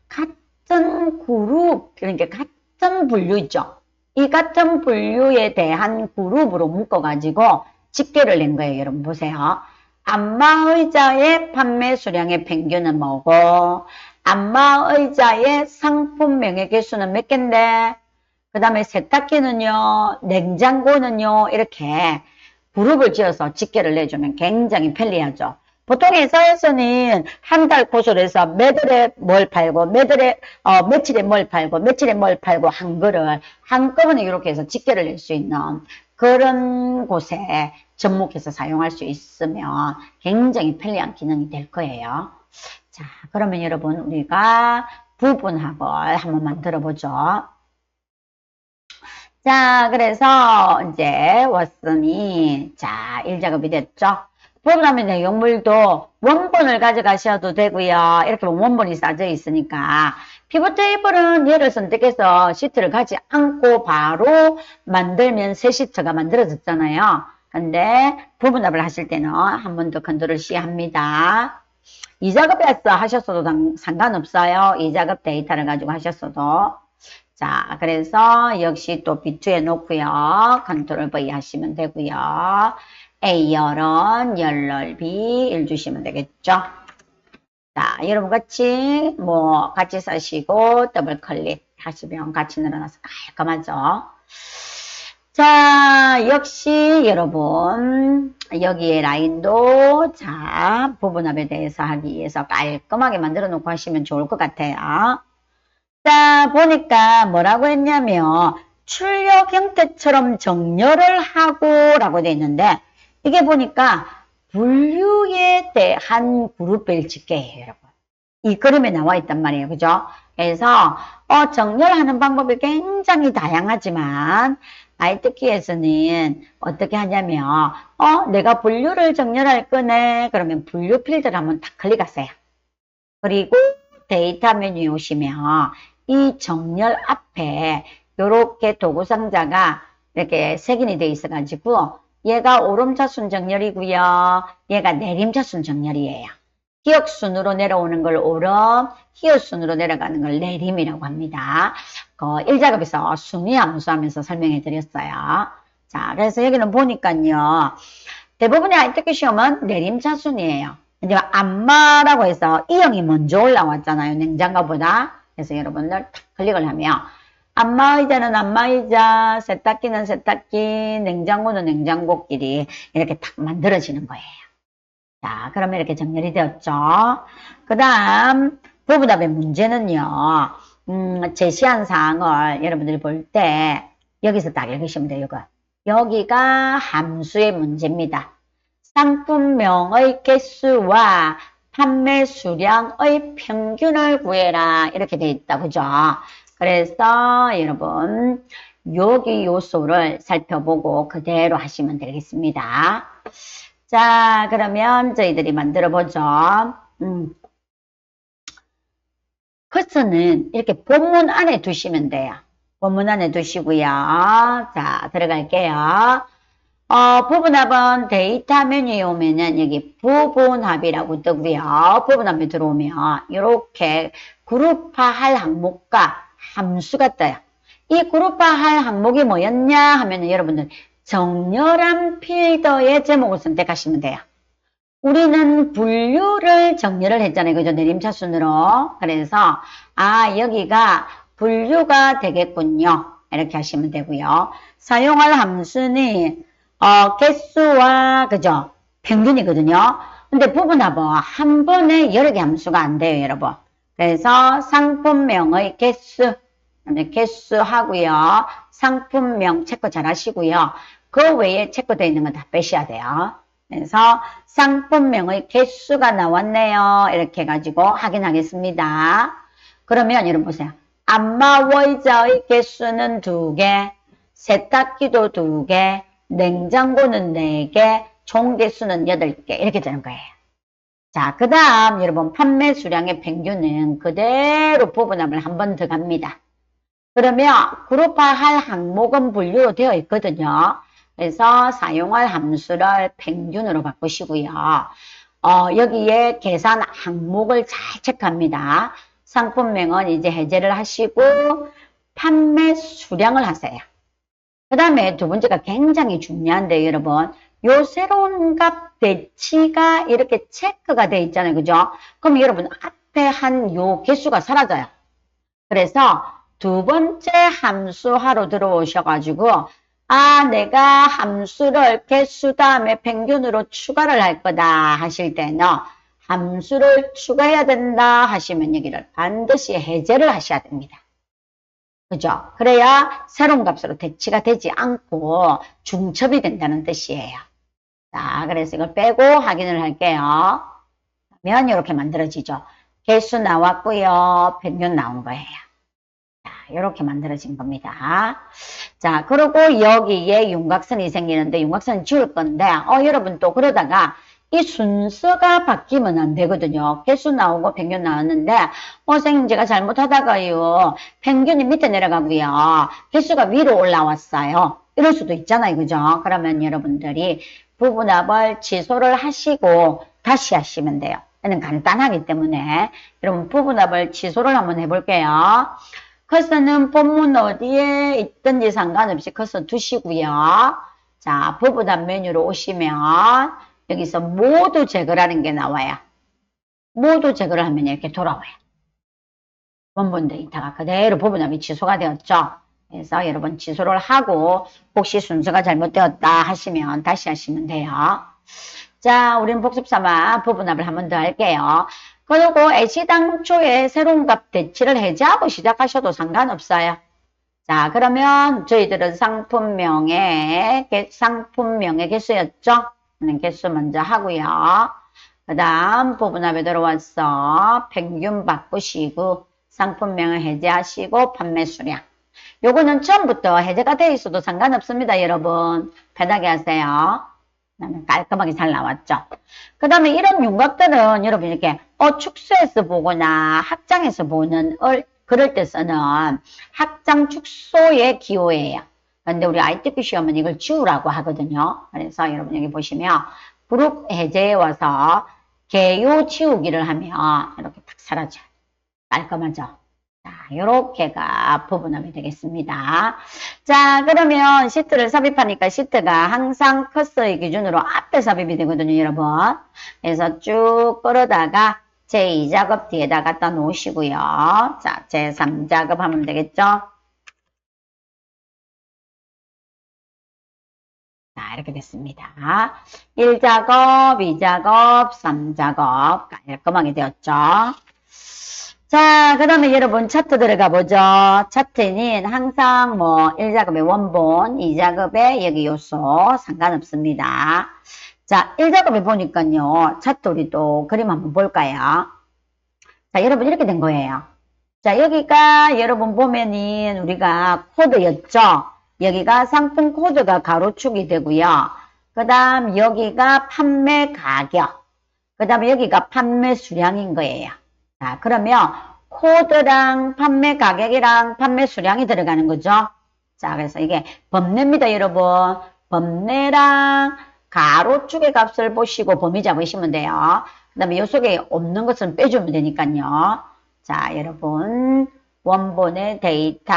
같은 그룹, 그러니까 같은 분류 있죠? 이 같은 분류에 대한 그룹으로 묶어가지고 집계를 낸 거예요. 여러분 보세요. 안마의자의 판매 수량의 평균은 뭐고, 안마의자의 상품명의 개수는 몇 개인데, 그 다음에 세탁기는요, 냉장고는요, 이렇게 그룹을 지어서 집계를 내주면 굉장히 편리하죠. 보통 회사에서는 한 달 코스로 해서 매달에 뭘 팔고, 며칠에 뭘 팔고, 며칠에 뭘 팔고 한 거를 한꺼번에 이렇게 해서 집계를 낼 수 있는 그런 곳에 접목해서 사용할 수 있으면 굉장히 편리한 기능이 될 거예요. 자, 그러면 여러분 우리가 부분합을 한번 만들어 보죠. 자, 그래서 이제 왔으니 자, 1작업이 됐죠. 부분하면 내용물도 원본을 가져가셔도 되고요. 이렇게 보면 원본이 싸져 있으니까 피벗 테이블은 얘를 선택해서 시트를 가지 않고 바로 만들면 새 시트가 만들어졌잖아요. 근데 부분합을 하실 때는 한 번 더 컨트롤 C 합니다. 2작업에서 하셨어도 상관없어요. 2작업 데이터를 가지고 하셨어도. 자, 그래서 역시 또 B2에 놓고요. 컨트롤 V 하시면 되고요. A열은 열 넓이 1 주시면 되겠죠. 자, 여러분 같이 쓰시고 더블 클릭 하시면 같이 늘어나서 깔끔하죠. 자, 역시 여러분 여기에 라인도 자, 부분합에 대해서 하기 위해서 깔끔하게 만들어 놓고 하시면 좋을 것 같아요. 자, 보니까 뭐라고 했냐면 출력 형태처럼 정렬을 하고 라고 되어 있는데 이게 보니까 분류에 대한 그룹별 집계예요, 여러분. 이 그림에 나와 있단 말이에요. 그죠? 그래서 정렬하는 방법이 굉장히 다양하지만 IT키에서는 어떻게 하냐면 내가 분류를 정렬할 거네. 그러면 분류 필드를 한번 딱 클릭하세요. 그리고 데이터 메뉴에 오시면 이 정렬 앞에 이렇게 도구 상자가 이렇게 색인이 되어 있어 가지고 얘가 오름차순 정렬이고요. 얘가 내림차순 정렬이에요. 기역순으로 내려오는 걸 오름, 히읗순으로 내려가는 걸 내림이라고 합니다. 1작업에서 순위 함수하면서 설명해 드렸어요. 자, 그래서 여기는 보니까요. 대부분의 아이테크 시험은 내림차순이에요. 이제 안마라고 해서 E형이 먼저 올라왔잖아요. 냉장고보다. 그래서 여러분들 클릭을 하면 안마의자는 안마의자, 세탁기는 세탁기, 냉장고는 냉장고끼리 이렇게 딱 만들어지는 거예요. 자, 그러면 이렇게 정렬이 되었죠. 그 다음 부분합의 문제는요. 제시한 사항을 여러분들이 볼 때 여기서 딱 읽으시면 돼요. 이거. 여기가 함수의 문제입니다. 상품명의 개수와 판매 수량의 평균을 구해라. 이렇게 돼 있다. 그죠? 그래서 여러분 여기 요소를 살펴보고 그대로 하시면 되겠습니다. 자, 그러면 저희들이 만들어 보죠. 커서는 이렇게 본문 안에 두시면 돼요. 본문 안에 두시고요. 자, 들어갈게요. 부분합은 데이터 메뉴에 오면은 여기 부분합이라고 뜨고요. 부분합에 들어오면 이렇게 그룹화할 항목과 함수가 떠요. 이 그룹화할 항목이 뭐였냐 하면은 여러분들 정렬한 필더의 제목을 선택하시면 돼요. 우리는 분류를 정렬을 했잖아요. 그죠? 내림차순으로. 그래서 여기가 분류가 되겠군요. 이렇게 하시면 되고요. 사용할 함수는 개수와 그죠? 평균이거든요. 근데 부분합은 한 번에 여러 개 함수가 안 돼요, 여러분. 그래서 상품명의 개수, 개수 하고요. 상품명 체크 잘 하시고요. 그 외에 체크되어 있는 건 다 빼셔야 돼요. 그래서 상품명의 개수가 나왔네요. 이렇게 해가지고 확인하겠습니다. 그러면 여러분 보세요. 안마의자의 개수는 2개, 세탁기도 2개, 냉장고는 4개, 총 개수는 8개 이렇게 되는 거예요. 자, 그 다음 여러분 판매 수량의 평균은 그대로 부분합을 한 번 더 갑니다. 그러면 그룹화할 항목은 분류로 되어 있거든요. 그래서 사용할 함수를 평균으로 바꾸시고요. 여기에 계산 항목을 잘 체크합니다. 상품명은 이제 해제를 하시고 판매 수량을 하세요. 그 다음에 두 번째가 굉장히 중요한데 여러분 요 새로운 값 대치가 이렇게 체크가 돼 있잖아요. 그죠? 그럼 여러분 앞에 한 요 개수가 사라져요. 그래서 두 번째 함수하러 들어오셔가지고 내가 함수를 개수 다음에 평균으로 추가를 할 거다 하실 때는 함수를 추가해야 된다 하시면 여기를 반드시 해제를 하셔야 됩니다. 그죠? 그래야 새로운 값으로 대치가 되지 않고 중첩이 된다는 뜻이에요. 자, 그래서 이걸 빼고 확인을 할게요. 그러면 이렇게 만들어지죠. 개수 나왔고요. 평균 나온 거예요. 자, 이렇게 만들어진 겁니다. 자, 그리고 여기에 윤곽선이 생기는데 윤곽선 지울 건데 여러분 또 그러다가 이 순서가 바뀌면 안 되거든요. 개수 나오고 평균 나왔는데 선생님 제가 잘못하다가요. 평균이 밑에 내려가고요. 개수가 위로 올라왔어요. 이럴 수도 있잖아요. 그죠? 그러면 여러분들이 부분합을 취소를 하시고 다시 하시면 돼요. 얘는 간단하기 때문에 여러분 부분합을 취소를 한번 해볼게요. 커서는 본문 어디에 있든지 상관없이 커서 두시고요. 자, 부분합 메뉴로 오시면 여기서 모두 제거라는 게 나와요. 모두 제거를 하면 이렇게 돌아와요. 원본 데이터가 그대로 부분합이 취소가 되었죠. 그래서 여러분 취소를 하고 혹시 순서가 잘못되었다 하시면 다시 하시면 돼요. 자, 우리는 복습 삼아 부분합을 한 번 더 할게요. 그리고 애시당초에 새로운 값 대치를 해제하고 시작하셔도 상관없어요. 자, 그러면 저희들은 상품명의 개수였죠? 개수 먼저 하고요. 그 다음 부분합에 들어와서 평균 바꾸시고 상품명을 해제하시고 판매 수량. 요거는 처음부터 해제가 되어 있어도 상관없습니다. 여러분 편하게 하세요. 깔끔하게 잘 나왔죠. 그 다음에 이런 윤곽들은 여러분 이렇게 축소해서 보거나 학장에서 보는 그럴 때 쓰는 학장 축소의 기호예요. 근데 우리 ITQ 시험은 이걸 지우라고 하거든요. 그래서 여러분 여기 보시면 그룹 해제에 와서 개요 지우기를 하면 이렇게 딱 사라져요. 깔끔하죠. 자, 요렇게가 부분합이 되겠습니다. 자, 그러면 시트를 삽입하니까 시트가 항상 커서의 기준으로 앞에 삽입이 되거든요, 여러분. 그래서 쭉 끌어다가 제2작업 뒤에다 갖다 놓으시고요. 자, 제3작업 하면 되겠죠? 자, 이렇게 됐습니다. 1작업, 2작업, 3작업 깔끔하게 되었죠. 자, 그 다음에 여러분 차트 들어가 보죠. 차트는 항상 뭐 1작업의 원본, 2작업의 여기 요소 상관없습니다. 자, 1작업에 보니까요. 차트 우리 또 그림 한번 볼까요? 자, 여러분 이렇게 된 거예요. 자, 여기가 여러분 보면은 우리가 코드였죠? 여기가 상품 코드가 가로축이 되고요. 그 다음 여기가 판매 가격. 그 다음에 여기가 판매 수량인 거예요. 자, 그러면 코드랑 판매 가격이랑 판매 수량이 들어가는 거죠. 자, 그래서 이게 범례입니다, 여러분. 범례랑 가로축의 값을 보시고 범위 잡으시면 돼요. 그 다음에 요 속에 없는 것은 빼주면 되니까요. 자, 여러분 원본의 데이터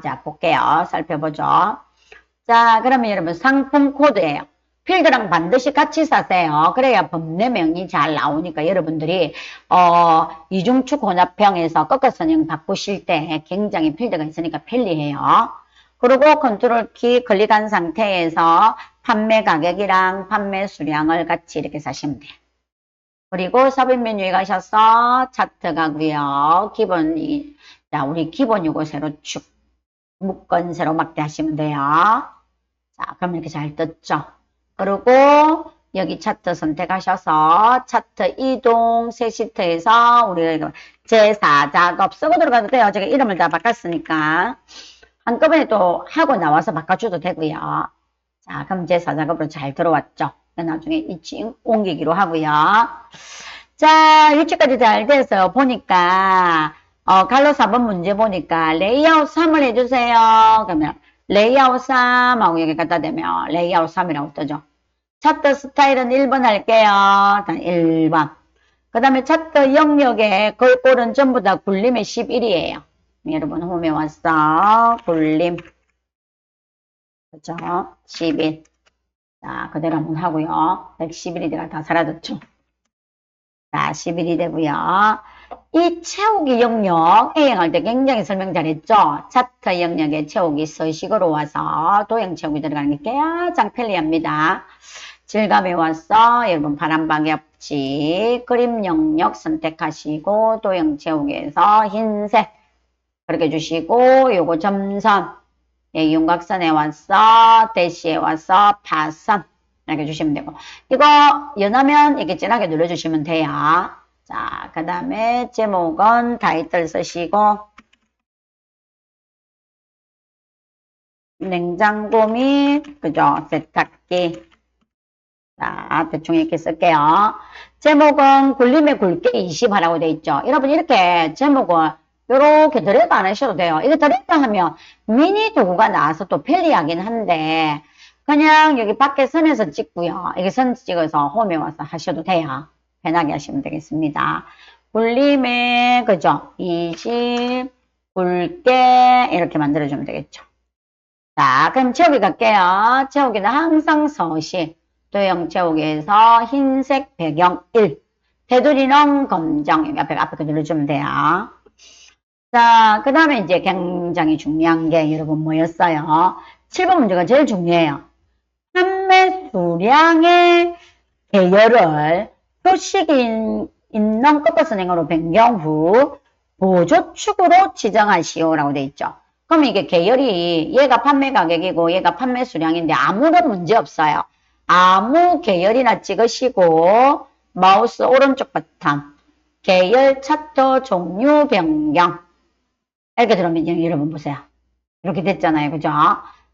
자 볼게요. 살펴보죠. 자, 그러면 여러분 상품 코드예요. 필드랑 반드시 같이 사세요. 그래야 범례명이 잘 나오니까 여러분들이 이중축 혼합형에서 꺾어선형 바꾸실 때 굉장히 필드가 있으니까 편리해요. 그리고 컨트롤 키 클릭한 상태에서 판매 가격이랑 판매 수량을 같이 이렇게 사시면 돼요. 그리고 삽입 메뉴에 가셔서 차트 가고요. 기본이 자 우리 기본 요거 세로축 묶은 세로 막대 하시면 돼요. 자 그럼 이렇게 잘 떴죠. 그리고 여기 차트 선택하셔서 차트 이동 새 시트에서 우리가 제4작업 쓰고 들어가도 돼요. 제가 이름을 다 바꿨으니까 한꺼번에 또 하고 나와서 바꿔줘도 되고요. 자 그럼 제4작업으로 잘 들어왔죠. 나중에 이치 옮기기로 하고요. 자, 유치까지 잘 돼서 보니까 갈로 4번 문제 보니까 레이아웃 3을 해주세요. 그러면 레이아웃 3하고 여기 갖다 대면 레이아웃 3이라고 뜨죠. 차트 스타일은 1번 할게요. 1번. 그 다음에 차트 영역의 걸꼴은 전부 다 굴림의 11이에요. 여러분 홈에 왔어. 굴림. 그렇죠? 11. 자, 그대로 한번 하고요. 111이 내가 다 사라졌죠. 자, 11이 되고요. 이 채우기 영역 해행할 때 굉장히 설명 잘했죠. 차트 영역에 채우기 서식으로 와서 도형 채우기 들어가는 게 가장 편리합니다. 질감에 와서 여러분 파란 방역지 그림 영역 선택하시고 도형 채우기에서 흰색 그렇게 주시고 요거 점선 예, 윤곽선에 와서 대시에 와서 파선 이렇게 주시면 되고 이거 연하면 이렇게 진하게 눌러주시면 돼요. 자, 그 다음에 제목은 타이틀 쓰시고 냉장고 및 그죠 세탁기 자 대충 이렇게 쓸게요. 제목은 굴림의 굵게 20 하라고 돼 있죠. 여러분 이렇게 제목은 요렇게 드래그 안 하셔도 돼요. 이거 드래그 하면 미니 도구가 나와서 또 편리하긴 한데 그냥 여기 밖에 선에서 찍고요. 여기 선 찍어서 홈에 와서 하셔도 돼요. 편하게 하시면 되겠습니다. 굴림에 그죠? 20 굵게 이렇게 만들어주면 되겠죠. 자 그럼 채우기 갈게요. 채우기는 항상 서식 도형 채우기에서 흰색 배경 1 테두리는 검정 여기 앞에 눌러주면 돼요. 자, 그 다음에 이제 굉장히 중요한 게 여러분 뭐였어요? 7번 문제가 제일 중요해요. 판매 수량의 계열을 표식이 있는 꺾어선행으로 변경 후 보조축으로 지정하시오라고 돼 있죠. 그럼 이게 계열이 얘가 판매 가격이고 얘가 판매 수량인데 아무런 문제 없어요. 아무 계열이나 찍으시고 마우스 오른쪽 버튼 계열 차트 종류 변경 이렇게 들어오면 여러분 보세요. 이렇게 됐잖아요. 그죠?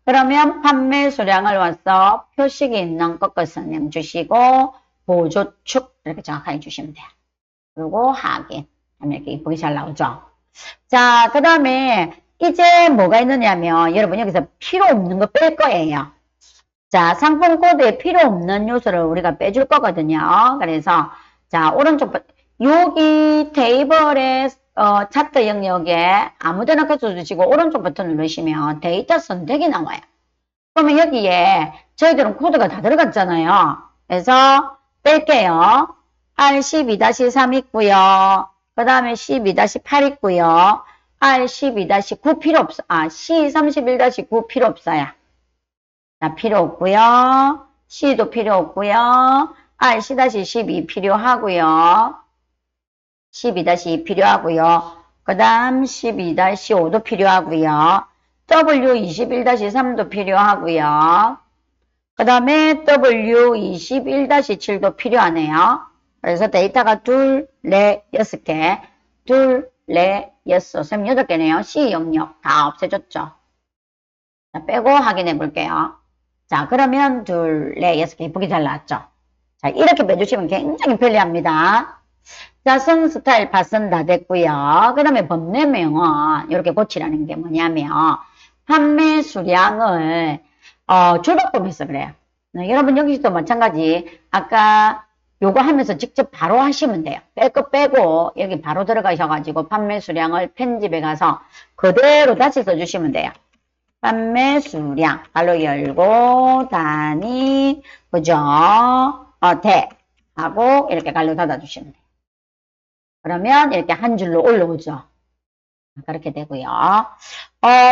그러면 판매 수량을 와서 표식이 있는 꺾어선형 주시고 보조축 이렇게 정확하게 주시면 돼요. 그리고 확인 하면 이렇게 이쁘게 잘 나오죠. 자, 그 다음에 이제 뭐가 있느냐면 여러분 여기서 필요 없는 거 뺄 거예요. 자, 상품 코드에 필요 없는 요소를 우리가 빼줄 거거든요. 그래서 자, 오른쪽 여기 테이블에 차트 영역에 아무데나 가져주시고 오른쪽 버튼 누르시면 데이터 선택이 나와요. 그러면 여기에 저희들은 코드가 다 들어갔잖아요. 그래서 뺄게요. R12-3 있고요. 그 다음에 C2-8 있고요. R12-9 필요 없어. C31-9 필요 없어요. 자, 필요 없고요. C도 필요 없고요. RC-12 필요하고요. 12-2 필요하고요. 그 다음 12-5도 필요하고요. W21-3도 필요하고요. 그 다음에 W21-7도 필요하네요. 그래서 데이터가 둘, 넷, 6개, 둘, 넷, 6, 쌤 8개네요. C 영역 다 없애줬죠. 자, 빼고 확인해 볼게요. 자, 그러면 둘, 넷, 6개 이쁘게 잘 나왔죠. 자, 이렇게 빼주시면 굉장히 편리합니다. 자, 선 스타일 파선 다 됐고요. 그 다음에 법내명은 이렇게 고치라는 게 뭐냐면 판매 수량을 줄바꿈해서 그래요. 여러분 여기서도 마찬가지 아까 요거 하면서 직접 바로 하시면 돼요. 뺄 거 빼고 여기 바로 들어가셔가지고 판매 수량을 편집해 가서 그대로 다시 써주시면 돼요. 판매 수량 발로 열고 단위 그죠? 대 하고 이렇게 갈로 닫아주시면 돼요. 그러면 이렇게 한 줄로 올라오죠. 그렇게 되고요.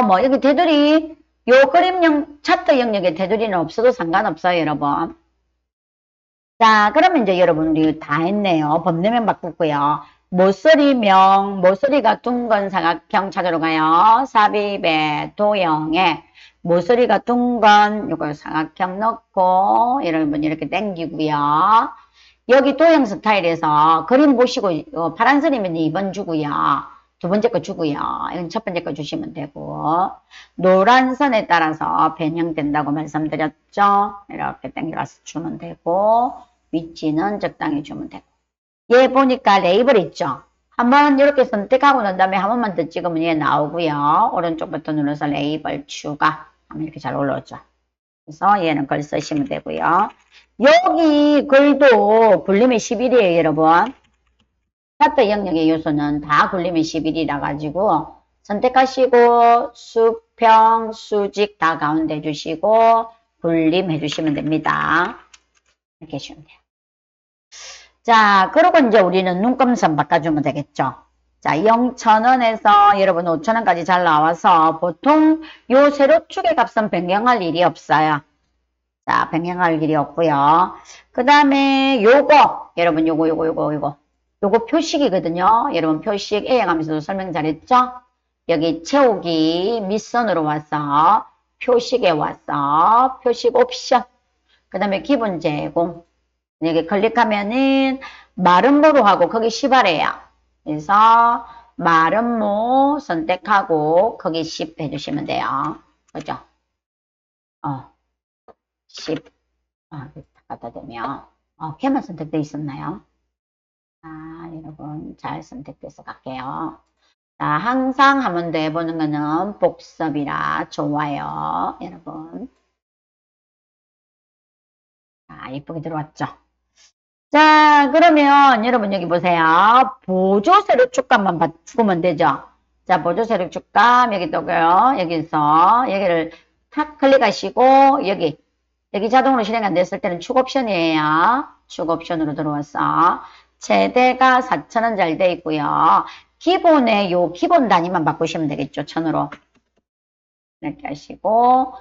뭐 여기 테두리 요 그림형 차트 영역에 테두리는 없어도 상관없어요, 여러분. 자, 그러면 이제 여러분 우리 다 했네요. 법내면 바꿨고요. 모서리명, 모서리가 둥근 사각형 찾으러 가요. 삽입에 도형에 모서리가 둥근 요거 사각형 넣고 여러분 이렇게 당기고요. 여기 도형 스타일에서 그림 보시고 파란 선이면 2번 주고요. 두 번째 거 주고요. 이건 첫 번째 거 주시면 되고 노란 선에 따라서 변형된다고 말씀드렸죠. 이렇게 당겨서 주면 되고 위치는 적당히 주면 되고 얘 보니까 레이블 있죠. 한번 이렇게 선택하고 난 다음에 한 번만 더 찍으면 얘 나오고요. 오른쪽부터 눌러서 레이블 추가 하면 이렇게 잘 올라오죠. 그래서 얘는 글 쓰시면 되고요. 여기 글도 굴림이 11이에요, 여러분. 차트 영역의 요소는 다 굴림이 11이라 가지고 선택하시고 수평, 수직 다 가운데 주시고 굴림 해주시면 됩니다. 이렇게 해주시면 돼요. 자, 그리고 이제 우리는 눈금선 바꿔주면 되겠죠. 자, 0,000원에서 여러분 5,000원까지 잘 나와서 보통 요 세로축의 값은 변경할 일이 없어요. 자, 변경할 일이 없고요. 그 다음에 요거 여러분 요거 표식이거든요. 여러분 표식 A행하면서도 설명 잘했죠? 여기 채우기 밑선으로 와서 표식에 와서 표식 옵션 그 다음에 기본 제공 여기 클릭하면은 마름모로 하고 거기 10아래요. 그래서 마름모 선택하고 거기 10 해주시면 돼요. 그죠? 10 갖다 대면 걔만 선택되어 있었나요? 여러분 잘 선택돼서 갈게요. 자, 항상 한 번 더 해보는 거는 복습이라 좋아요. 여러분. 자, 이쁘게 들어왔죠? 자, 그러면 여러분 여기 보세요. 보조세로 축감만 바꾸면 되죠? 자, 보조세로 축감 여기 또고요. 여기서 여기를 탁 클릭하시고 여기 자동으로 실행 안 됐을 때는 축 옵션이에요. 축 옵션으로 들어와서 최대가 4,000원 잘 돼 있고요. 기본에 요 기본 단위만 바꾸시면 되겠죠. 1,000으로. 이렇게 하시고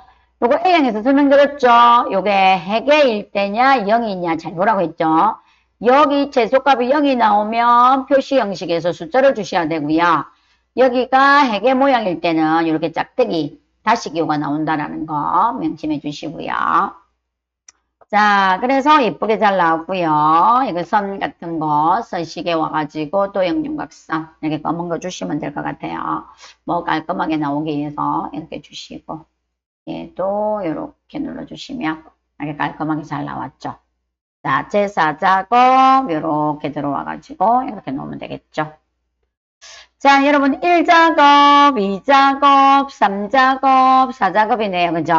요거 A형에서 설명드렸죠. 요게 해계일 때냐 0이냐 잘 보라고 했죠. 여기 최소값이 0이 나오면 표시 형식에서 숫자를 주셔야 되고요. 여기가 해계 모양일 때는 이렇게 짝대기 다시기호가 나온다라는 거 명심해 주시고요. 자, 그래서 예쁘게 잘 나왔고요. 이거 선 같은 거 선식에 와가지고 또 영윤각선 이렇게 검은 거 주시면 될 것 같아요. 뭐 깔끔하게 나오기 위해서 이렇게 주시고 얘도 이렇게 눌러주시면 이렇게 깔끔하게 잘 나왔죠. 자, 제4작업 이렇게 들어와가지고 이렇게 놓으면 되겠죠. 자, 여러분 1작업, 2작업, 3작업, 4작업이네요. 그죠?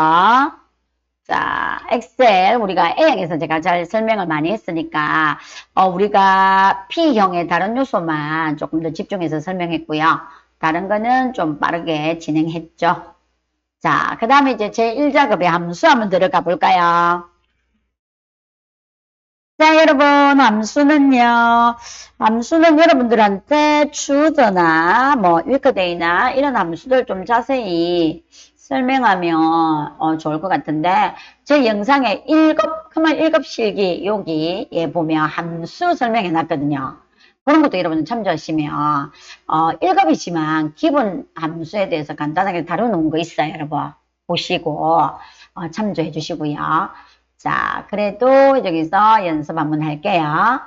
자, 엑셀 우리가 A형에서 제가 잘 설명을 많이 했으니까 우리가 P형의 다른 요소만 조금 더 집중해서 설명했고요. 다른 거는 좀 빠르게 진행했죠. 자, 그 다음에 이제 제1작업에 함수 한번 들어가 볼까요? 자, 여러분 함수는 여러분들한테 추저나 뭐 위크데이나 이런 함수들 좀 자세히 설명하면 좋을 것 같은데 제 영상에 1급 실기 여기 보면 함수 설명해 놨거든요. 그런 것도 여러분 참조하시면 1급이지만 기본 함수에 대해서 간단하게 다루는 거 있어요. 여러분 보시고 참조해 주시고요. 자, 그래도 여기서 연습 한번 할게요.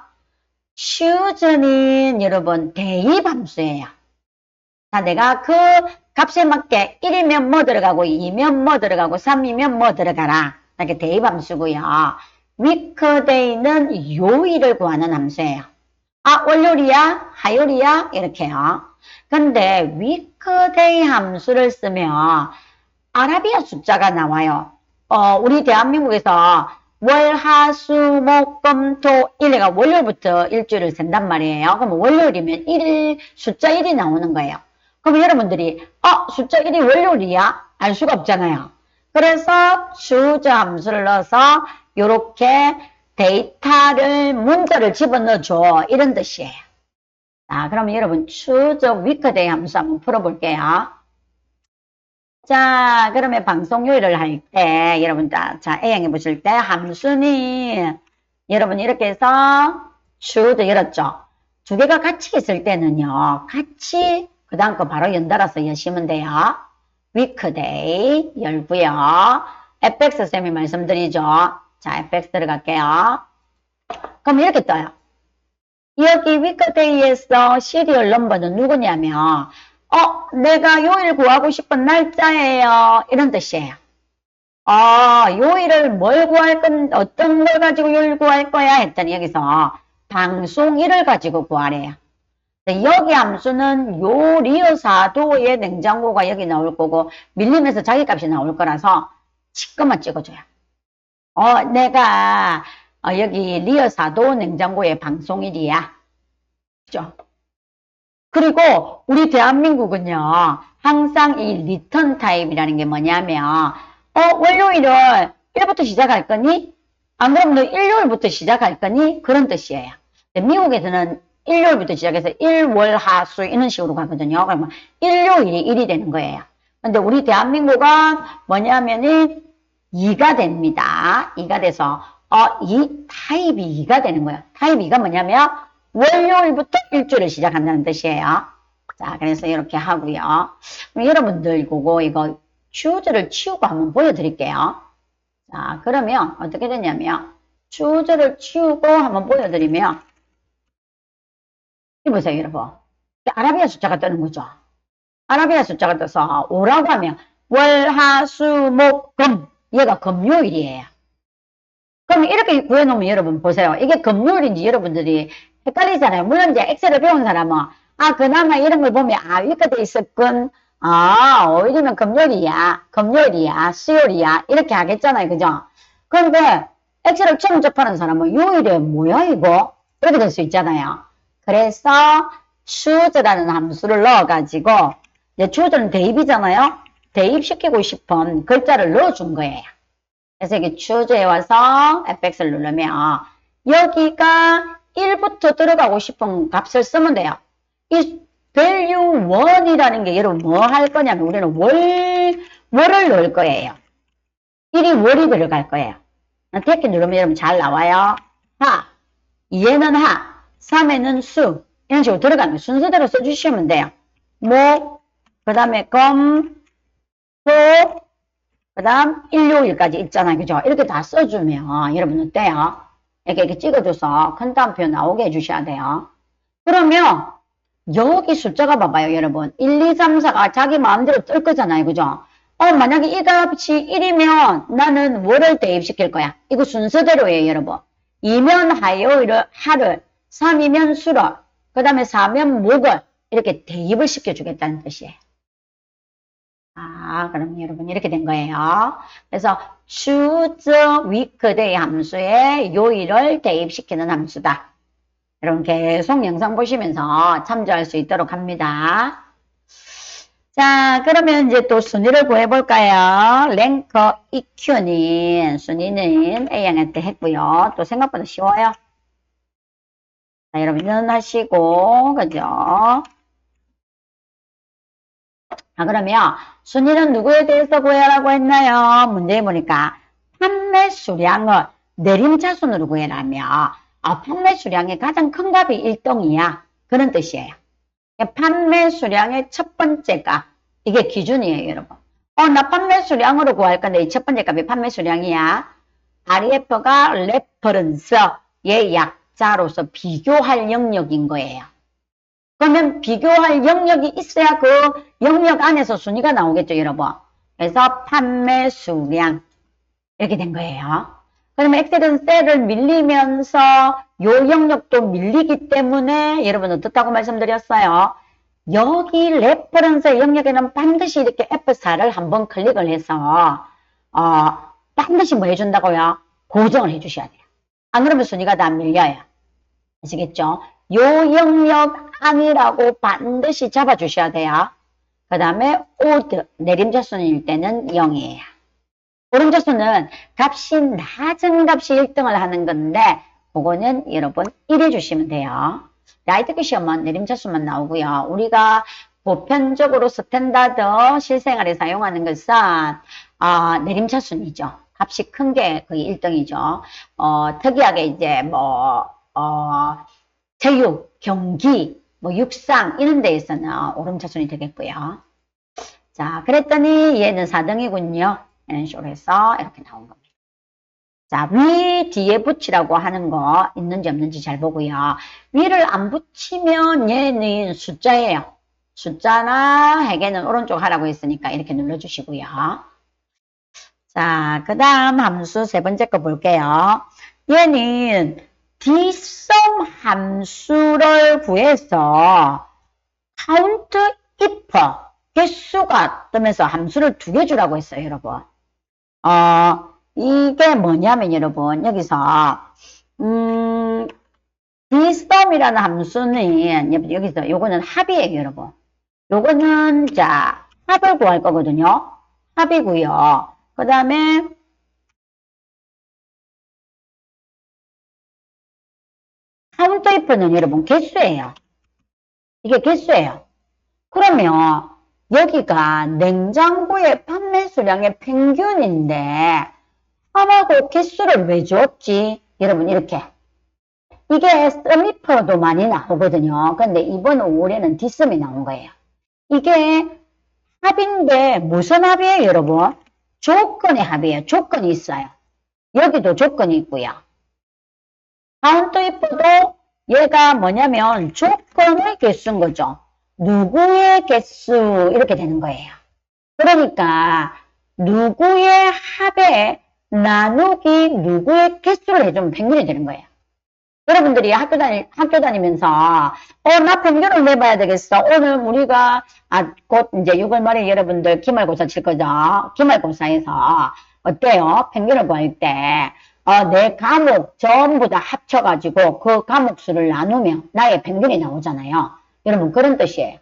choose는 여러분 대입함수예요. 자, 내가 그 값에 맞게 1이면 뭐 들어가고 2면 뭐 들어가고 3이면 뭐 들어가라. 이렇게 대입함수고요. weekday는 요일을 구하는 함수예요. 아, 월요일이야? 화요일이야? 이렇게요. 근데 weekday 함수를 쓰면 아라비아 숫자가 나와요. 우리 대한민국에서 월, 화, 수, 목, 금, 토, 일가 월요일부터 일주일을 센단 말이에요. 그럼 월요일이면 숫자 1이 나오는 거예요. 그럼 여러분들이 숫자 1이 월요일이야? 알 수가 없잖아요. 그래서 choose 함수를 넣어서 요렇게 데이터를 문자를 집어넣어줘 이런 뜻이에요. 자, 그러면 여러분 choose weekday 함수 한번 풀어볼게요. 자, 그러면 방송 요일을 할 때 여러분 자 A양해 보실 때 함수는 여러분 이렇게 해서 choose 열었죠. 두 개가 같이 있을 때는요. 같이 그 다음 거 바로 연달아서 여시면 돼요. weekday 열고요. fx 쌤이 말씀드리죠. 자, fx 들어갈게요. 그럼 이렇게 떠요. 여기 weekday에서 시리얼 넘버는 누구냐면 내가 요일 구하고 싶은 날짜예요. 이런 뜻이에요. 요일을 뭘 구할 건, 어떤 걸 가지고 요일 구할 거야? 했더니 여기서 방송일을 가지고 구하래요. 여기 함수는 요 리어사도의 냉장고가 여기 나올 거고, 밀림에서 자기 값이 나올 거라서 치것만 찍어줘요. 내가, 여기 리어사도 냉장고의 방송일이야. 그죠? 그리고 우리 대한민국은요. 항상 이 리턴 타입이라는 게 뭐냐면 월요일을 1부터 시작할 거니? 안 그러면 너 일요일부터 시작할 거니? 그런 뜻이에요. 미국에서는 일요일부터 시작해서 일, 월, 화, 수 이런 식으로 가거든요. 그러면 일요일이 1이 되는 거예요. 근데 우리 대한민국은 뭐냐면은 2가 됩니다. 2가 돼서 이 타입이 2가 되는 거예요. 타입 2가 뭐냐면 월요일부터 일주일을 시작한다는 뜻이에요. 자, 그래서 이렇게 하고요. 그럼 여러분들 보고 이거 choose를 치우고 한번 보여드릴게요. 자, 그러면 어떻게 되냐면 choose를 치우고 한번 보여드리면 이 보세요, 여러분. 아라비아 숫자가 뜨는 거죠. 아라비아 숫자가 떠서 5라고 하면 월, 화, 수, 목, 금 얘가 금요일이에요. 그럼 이렇게 구해놓으면 여러분 보세요. 이게 금요일인지 여러분들이 헷갈리잖아요. 물론 이제 엑셀을 배운 사람은 그나마 이런 걸 보면 위크데이 있었건 오일이면 금요일이야 수요일이야 이렇게 하겠잖아요. 그죠? 그런데 엑셀을 처음 접하는 사람은 요일에 뭐야 이거? 이렇게 될 수 있잖아요. 그래서 choose라는 함수를 넣어가지고 choose는 대입이잖아요. 대입시키고 싶은 글자를 넣어준 거예요. 그래서 여기 choose에 와서 fx를 누르면 여기가 1부터 들어가고 싶은 값을 쓰면 돼요. 이 value 1이라는 게 여러분 뭐 할 거냐면 우리는 월을 넣을 거예요. 1이 월이 들어갈 거예요. 이렇게 누르면 여러분 잘 나와요. 하, 2에는 하, 3에는 수 이런 식으로 들어가면 순서대로 써주시면 돼요. 목, 그 다음에 금, 토, 그 다음 일요일까지 있잖아요. 그죠? 이렇게 다 써주면 여러분 어때요? 이렇게 찍어줘서 큰 따옴표 나오게 해주셔야 돼요. 그러면 여기 숫자가 봐봐요, 여러분. 1, 2, 3, 4가 자기 마음대로 뜰 거잖아요. 그죠? 만약에 이 값이 1이면 나는 월을 대입시킬 거야. 이거 순서대로예요, 여러분. 2면 화요일을, 하를, 3이면 수를, 그 다음에 4면 목을 이렇게 대입을 시켜주겠다는 뜻이에요. 그럼 여러분 이렇게 된 거예요. 그래서 choose weekday 함수에 요일을 대입시키는 함수다. 여러분 계속 영상 보시면서 참조할 수 있도록 합니다. 자, 그러면 이제 또 순위를 구해볼까요? 랭커 EQ는 순위는 A양한테 했고요. 또 생각보다 쉬워요. 자, 여러분 연하시고 그죠? 그러면 순위는 누구에 대해서 구해라고 했나요? 문제에 보니까 판매 수량을 내림차순으로 구해라며 판매 수량의 가장 큰 값이 1동이야. 그런 뜻이에요. 판매 수량의 첫 번째 값. 이게 기준이에요, 여러분. 나 판매 수량으로 구할 건데 이 첫 번째 값이 판매 수량이야. REF가 레퍼런스의 약자로서 비교할 영역인 거예요. 그러면 비교할 영역이 있어야 그 영역 안에서 순위가 나오겠죠, 여러분. 그래서 판매 수량 이렇게 된 거예요. 그러면 엑셀은 셀을 밀리면서 요 영역도 밀리기 때문에 여러분 어떻다고 말씀드렸어요? 여기 레퍼런스 영역에는 반드시 이렇게 F4를 한번 클릭을 해서 반드시 뭐 해준다고요? 고정을 해주셔야 돼요. 안 그러면 순위가 다 밀려요. 아시겠죠? 요 영역 안이라고 반드시 잡아주셔야 돼요. 그 다음에 오드, 내림차순일 때는 0이에요. 오름차순은 값이 낮은 값이 1등을 하는 건데 그거는 여러분 1 해주시면 돼요. 라이트급 시험은 내림차순만 나오고요. 우리가 보편적으로 스탠다드 실생활에 사용하는 것은 내림차순이죠. 값이 큰 게 거의 1등이죠. 특이하게 이제 체육, 경기, 육상 이런 데에서는 오름차순이 되겠고요. 자, 그랬더니 얘는 4등이군요. 이런 식으로 해서 이렇게 나온 겁니다. 자, 위 뒤에 붙이라고 하는 거 있는지 없는지 잘 보고요. 위를 안 붙이면 얘는 숫자예요. 숫자나 회계는 오른쪽 하라고 했으니까 이렇게 눌러주시고요. 자, 그 다음 함수 세 번째 거 볼게요. 얘는 dsum 함수를 구해서 count if 개수가 뜨면서 함수를 2개 주라고 했어요, 여러분. 이게 뭐냐면 여러분 여기서 dsum이라는 함수는 여기서 요거는 합이에요, 여러분. 요거는 자 합을 구할 거거든요. 합이고요. 그 다음에 count if는 여러분 개수예요. 이게 개수예요. 그러면 여기가 냉장고의 판매 수량의 평균인데 합하고 개수를 왜 줬지? 여러분 이렇게 이게 sumif도 많이 나오거든요. 근데 이번 5월에는 dsum이 나온 거예요. 이게 합인데 무슨 합이에요, 여러분? 조건의 합이에요. 조건이 있어요. 여기도 조건이 있고요. count if도 얘가 뭐냐면 조건의 개수인 거죠. 누구의 개수 이렇게 되는 거예요. 그러니까 누구의 합에 나누기 누구의 개수를 해주면 평균이 되는 거예요. 여러분들이 학교 다니면서 나 평균을 내봐야 되겠어. 오늘 우리가 곧 이제 6월 말에 여러분들 기말고사 칠 거죠. 기말고사에서 어때요? 평균을 구할 때 내 과목 전부 다 합쳐가지고 그 과목 수를 나누면 나의 평균이 나오잖아요. 여러분 그런 뜻이에요.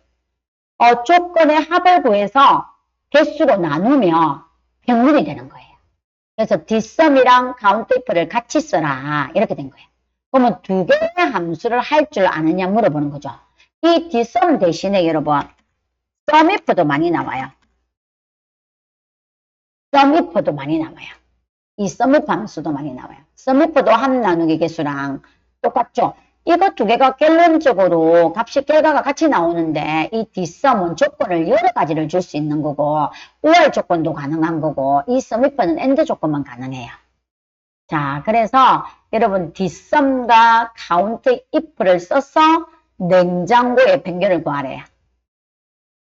조건의 합을 구해서 개수로 나누면 평균이 되는 거예요. 그래서 dsum이랑 countIf를 같이 써라 이렇게 된 거예요. 그러면 2개의 함수를 할 줄 아느냐 물어보는 거죠. 이 dsum 대신에 여러분 sumif도 많이 나와요. sumif도 많이 나와요. 이 sumif 함수도 많이 나와요. sumif도 합 나누기 개수랑 똑같죠. 이거 2개가 결론적으로 값이 결과가 같이 나오는데 이 dsum은 조건을 여러 가지를 줄 수 있는 거고 or 조건도 가능한 거고 이 sumif는 and 조건만 가능해요. 자, 그래서 여러분 dsum과 countIf를 써서 냉장고의 평균을 구하래요.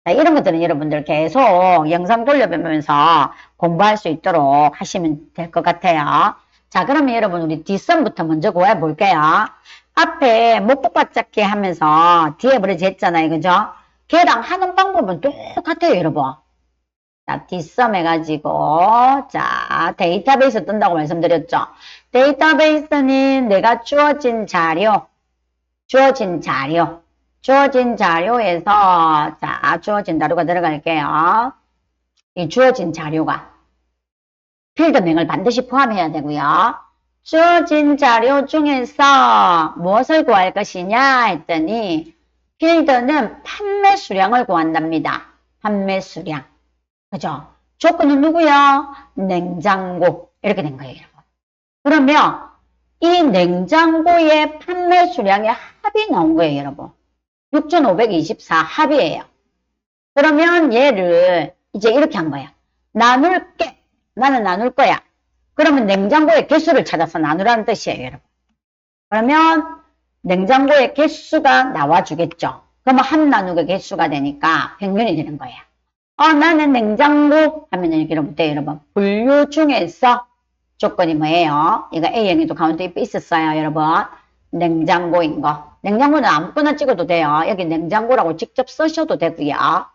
자, 이런 것들은 여러분들 계속 영상 돌려보면서 공부할 수 있도록 하시면 될 것 같아요. 자, 그러면 여러분 우리 dsum부터 먼저 구해 볼게요. 앞에 목복받잡기 하면서 뒤에 버리지 했잖아요. 그죠? 걔랑 하는 방법은 똑같아요, 여러분. 자, dsum 해가지고, 자, 데이터베이스 뜬다고 말씀드렸죠. 데이터베이스는 내가 주어진 자료에서, 자, 주어진 자료가 들어갈게요. 이 주어진 자료가 필드명을 반드시 포함해야 되고요. 주어진 자료 중에서 무엇을 구할 것이냐 했더니 필드는 판매 수량을 구한답니다. 판매 수량. 그죠? 조건은 누구야? 냉장고. 이렇게 된 거예요, 여러분. 그러면 이 냉장고의 판매 수량의 합이 나온 거예요, 여러분. 6,524 합이에요. 그러면 얘를 이제 이렇게 한 거야. 나눌게. 나는 나눌 거야. 그러면 냉장고의 개수를 찾아서 나누라는 뜻이에요, 여러분. 그러면 냉장고의 개수가 나와주겠죠. 그러면 함 나누기 개수가 되니까 평균이 되는 거예요. 나는 냉장고 하면 이렇게 못해요, 여러분. 분류 중에서 조건이 뭐예요? 이거 A형에도 가운데 있었어요, 여러분. 냉장고인 거. 냉장고는 아무거나 찍어도 돼요. 여기 냉장고라고 직접 쓰셔도 되고요.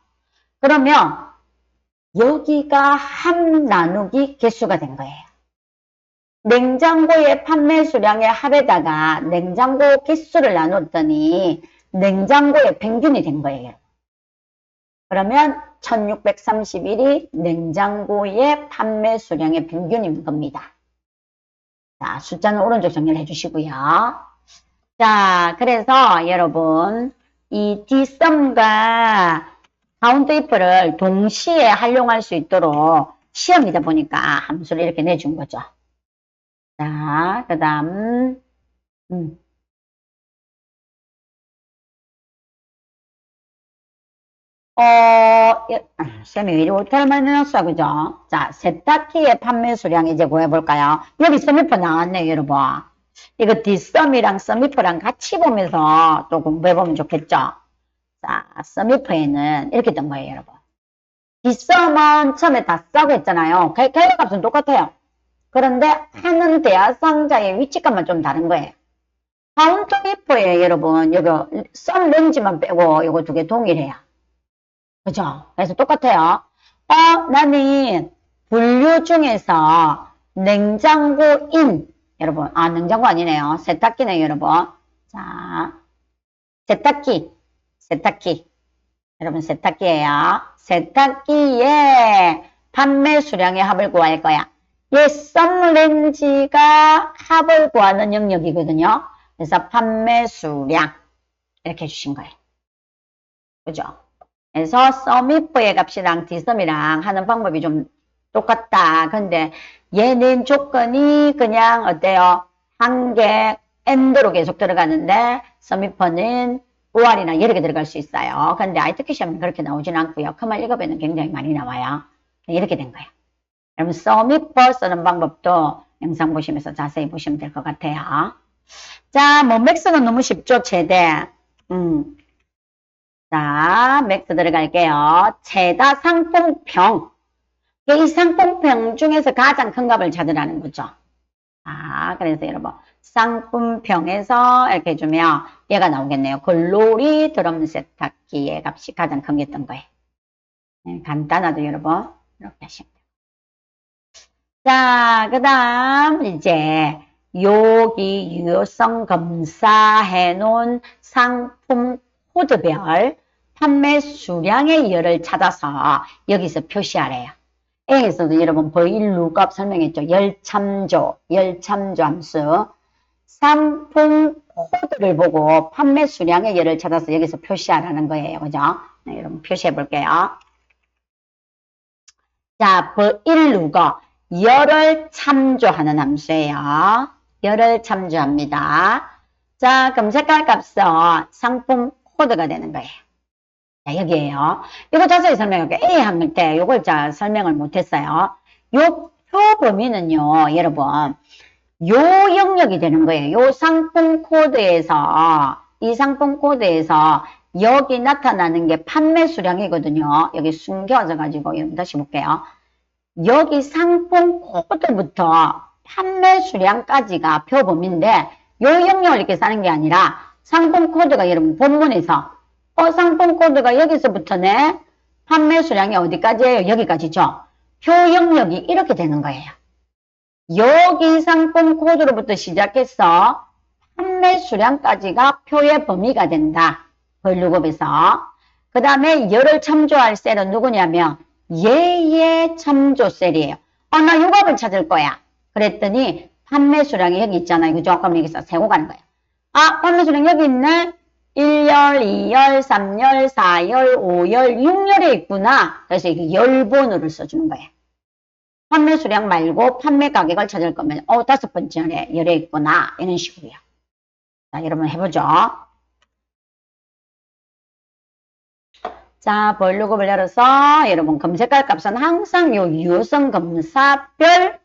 그러면 여기가 함 나누기 개수가 된 거예요. 냉장고의 판매 수량의 합에다가 냉장고 개수를 나눴더니 냉장고의 평균이 된 거예요. 그러면 1631이 냉장고의 판매 수량의 평균인 겁니다. 자, 숫자는 오른쪽 정리를 해주시고요. 자, 그래서 여러분 이 뒷섬과 가운데 if를 동시에 활용할 수 있도록 시험이다 보니까 함수를 이렇게 내준 거죠. 자, 그 다음 쌤이 왜 이리 오탈만 해놨어, 그죠? 자, 세탁기의 판매 수량 이제 구해볼까요? 여기 썸이프 나왔네요, 여러분. 이거 뒷썸이랑 썸이프랑 같이 보면서 또 공부해보면 좋겠죠? 자, 썸이프에는 이렇게 된 거예요, 여러분. 뒷썸은 처음에 다 싸고 했잖아요. 결과값은 똑같아요. 그런데 하는 대하상자의 위치값만 좀 다른 거예요. 카운터 이프에 여러분, 이거 썸 렌즈만 빼고 이거 두 개 동일해요. 그죠? 그래서 똑같아요. 나는 분류 중에서 냉장고인, 여러분, 냉장고 아니네요. 세탁기네, 여러분. 자, 세탁기. 여러분, 세탁기예요. 세탁기의 판매 수량의 합을 구할 거야. 얘 썸렌지가 합을 구하는 영역이거든요. 그래서 판매 수량 이렇게 해주신 거예요. 그죠? 그래서 썸이프의 값이랑 뒷썸이랑 하는 방법이 좀 똑같다. 근데 얘는 조건이 그냥 어때요? 한 개 엔드로 계속 들어가는데 썸이프는 OR이나 여러 개 들어갈 수 있어요. 근데 ITK 시험은 그렇게 나오진 않고요. 그말 읽어보면 굉장히 많이 나와요. 이렇게 된 거예요. 여러분 썸이프 쓰는 방법도 영상 보시면서 자세히 보시면 될 것 같아요. 자, 뭐 맥스는 너무 쉽죠, 최대. 자, 맥스 들어갈게요. 최다 상품평. 이 상품평 중에서 가장 큰 값을 찾으라는 거죠. 그래서 여러분 상품평에서 이렇게 해주면 얘가 나오겠네요. 글로리 드럼 세탁기의 값이 가장 큰 게 있던 거예요. 네, 간단하죠, 여러분. 이렇게 하시면 돼요. 자, 그 다음 이제 여기 유효성 검사해 놓은 상품 코드별 판매 수량의 열을 찾아서 여기서 표시하래요. A에서도 여러분 버일 룩업 설명했죠. 열참조 함수. 상품 코드를 보고 판매 수량의 열을 찾아서 여기서 표시하라는 거예요. 그죠? 네, 여러분 표시해 볼게요. 자, 버일 룩업 열을 참조하는 함수예요. 열을 참조합니다. 자, 그럼 색깔 값은 상품 코드가 되는 거예요. 자, 여기에요. 이거 자세히 설명할게요. A 할 때 이걸 자 설명을 못했어요. 요 표 범위는요, 여러분, 요 영역이 되는 거예요. 요 상품 코드에서, 이 상품 코드에서 여기 나타나는 게 판매 수량이거든요. 여기 숨겨져 가지고, 여러분 다시 볼게요. 여기 상품 코드부터 판매 수량까지가 표 범위인데, 요 영역을 이렇게 싸는 게 아니라, 상품 코드가 여러분 본문에서 상품 코드가 여기서부터네. 판매 수량이 어디까지예요? 여기까지죠. 표 영역이 이렇게 되는 거예요. 여기 상품 코드로부터 시작해서 판매 수량까지가 표의 범위가 된다. 벌루급에서. 그 다음에 열을 참조할 셀은 누구냐면 얘의 참조 셀이에요. 나 요 값을 찾을 거야. 그랬더니 판매 수량이 여기 있잖아요. 그죠? 그럼 여기서 세고 가는 거예요. 판매 수량 여기 있네. 1열, 2열, 3열, 4열, 5열, 6열에 있구나. 그래서 이게 열번호를 써주는 거예요. 판매 수량 말고 판매 가격을 찾을 거면 다섯 번째 열에 있구나. 이런 식으로요. 자, 여러분 해보죠. 자, 벌루급을 열어서 여러분 검색할 값은 항상 요 유효성 검사별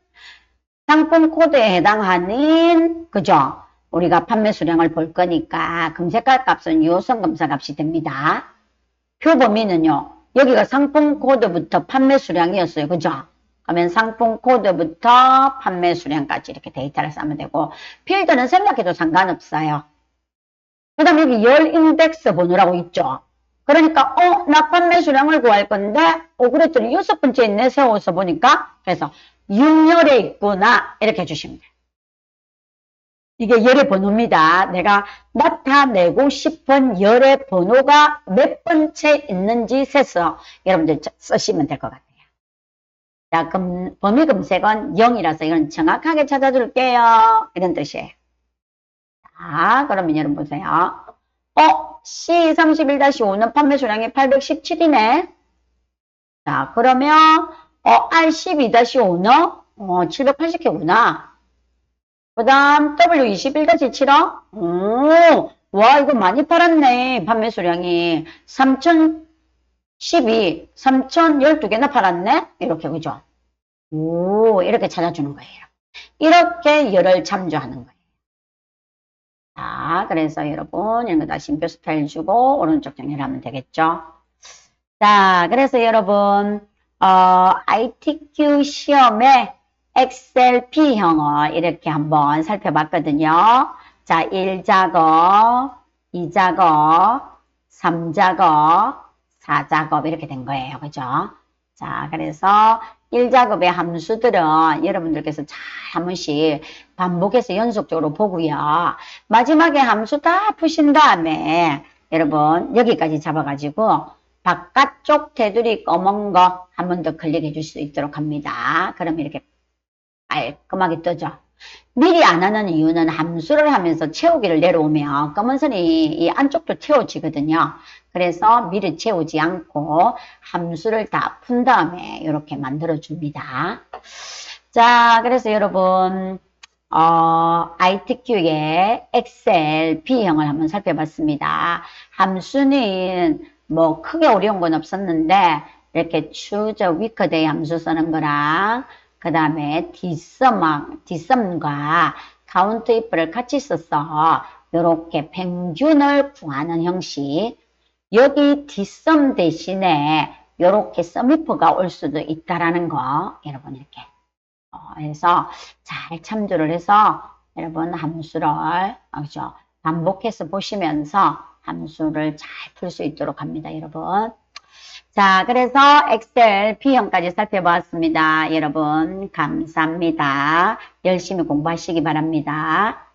상품 코드에 해당하는, 그죠? 우리가 판매 수량을 볼 거니까 검색할 값은 유효성 검사 값이 됩니다. 표 범위는요, 여기가 상품 코드부터 판매 수량이었어요. 그죠? 그러면 상품 코드부터 판매 수량까지 이렇게 데이터를 쌓으면 되고, 필드는 생략해도 상관없어요. 그 다음에 여기 열 인덱스 번호라고 있죠. 그러니까 나 판매 수량을 구할 건데 그랬더니 6번째 있네 세워서 보니까. 그래서 6열에 있구나 이렇게 해주시면 돼요. 이게 열의 번호입니다. 내가 나타내고 싶은 열의 번호가 몇 번째 있는지 세서 여러분들 쓰시면 될 것 같아요. 자, 그럼 범위 검색은 0이라서 이건 정확하게 찾아줄게요. 이런 뜻이에요. 자, 그러면 여러분 보세요. C31-5는 판매 수량이 817이네. 자, 그러면 R12-5는 780개구나. 그 다음 W21-7은 와, 이거 많이 팔았네. 판매 수량이 3012, 3012개나 팔았네. 이렇게, 그죠? 이렇게 찾아주는 거예요. 이렇게 열을 참조하는 거예요. 자, 그래서 여러분, 이런 거 다 심표 스타일 주고, 오른쪽 정리를 하면 되겠죠. 자, 그래서 여러분, ITQ 시험에 엑셀 P형을 이렇게 한번 살펴봤거든요. 자, 1작업, 2작업, 3작업, 4작업 이렇게 된 거예요. 그죠? 자, 그래서 1작업의 함수들은 여러분들께서 잘 한 번씩 반복해서 연속적으로 보고요. 마지막에 함수 다 푸신 다음에 여러분 여기까지 잡아가지고 바깥쪽 테두리 검은 거 한 번 더 클릭해 줄 수 있도록 합니다. 그럼 이렇게 깔끔하게 뜨죠. 미리 안 하는 이유는 함수를 하면서 채우기를 내려오면 검은 선이 이 안쪽도 채워지거든요. 그래서 미리 채우지 않고 함수를 다 푼 다음에 이렇게 만들어 줍니다. 자, 그래서 여러분 ITQ의 엑셀 B형을 한번 살펴봤습니다. 함수는 뭐 크게 어려운 건 없었는데 이렇게 choose weekday 함수 쓰는 거랑 그 다음에 dsum과 count if를 같이 써서 이렇게 평균을 구하는 형식. 여기 dsum 대신에 이렇게 sumif가 올 수도 있다라는 거 여러분 이렇게 해서 잘 참조를 해서 여러분 함수를 그죠? 반복해서 보시면서 함수를 잘 풀 수 있도록 합니다. 여러분. 자, 그래서 엑셀 P형까지 살펴보았습니다. 여러분 감사합니다. 열심히 공부하시기 바랍니다.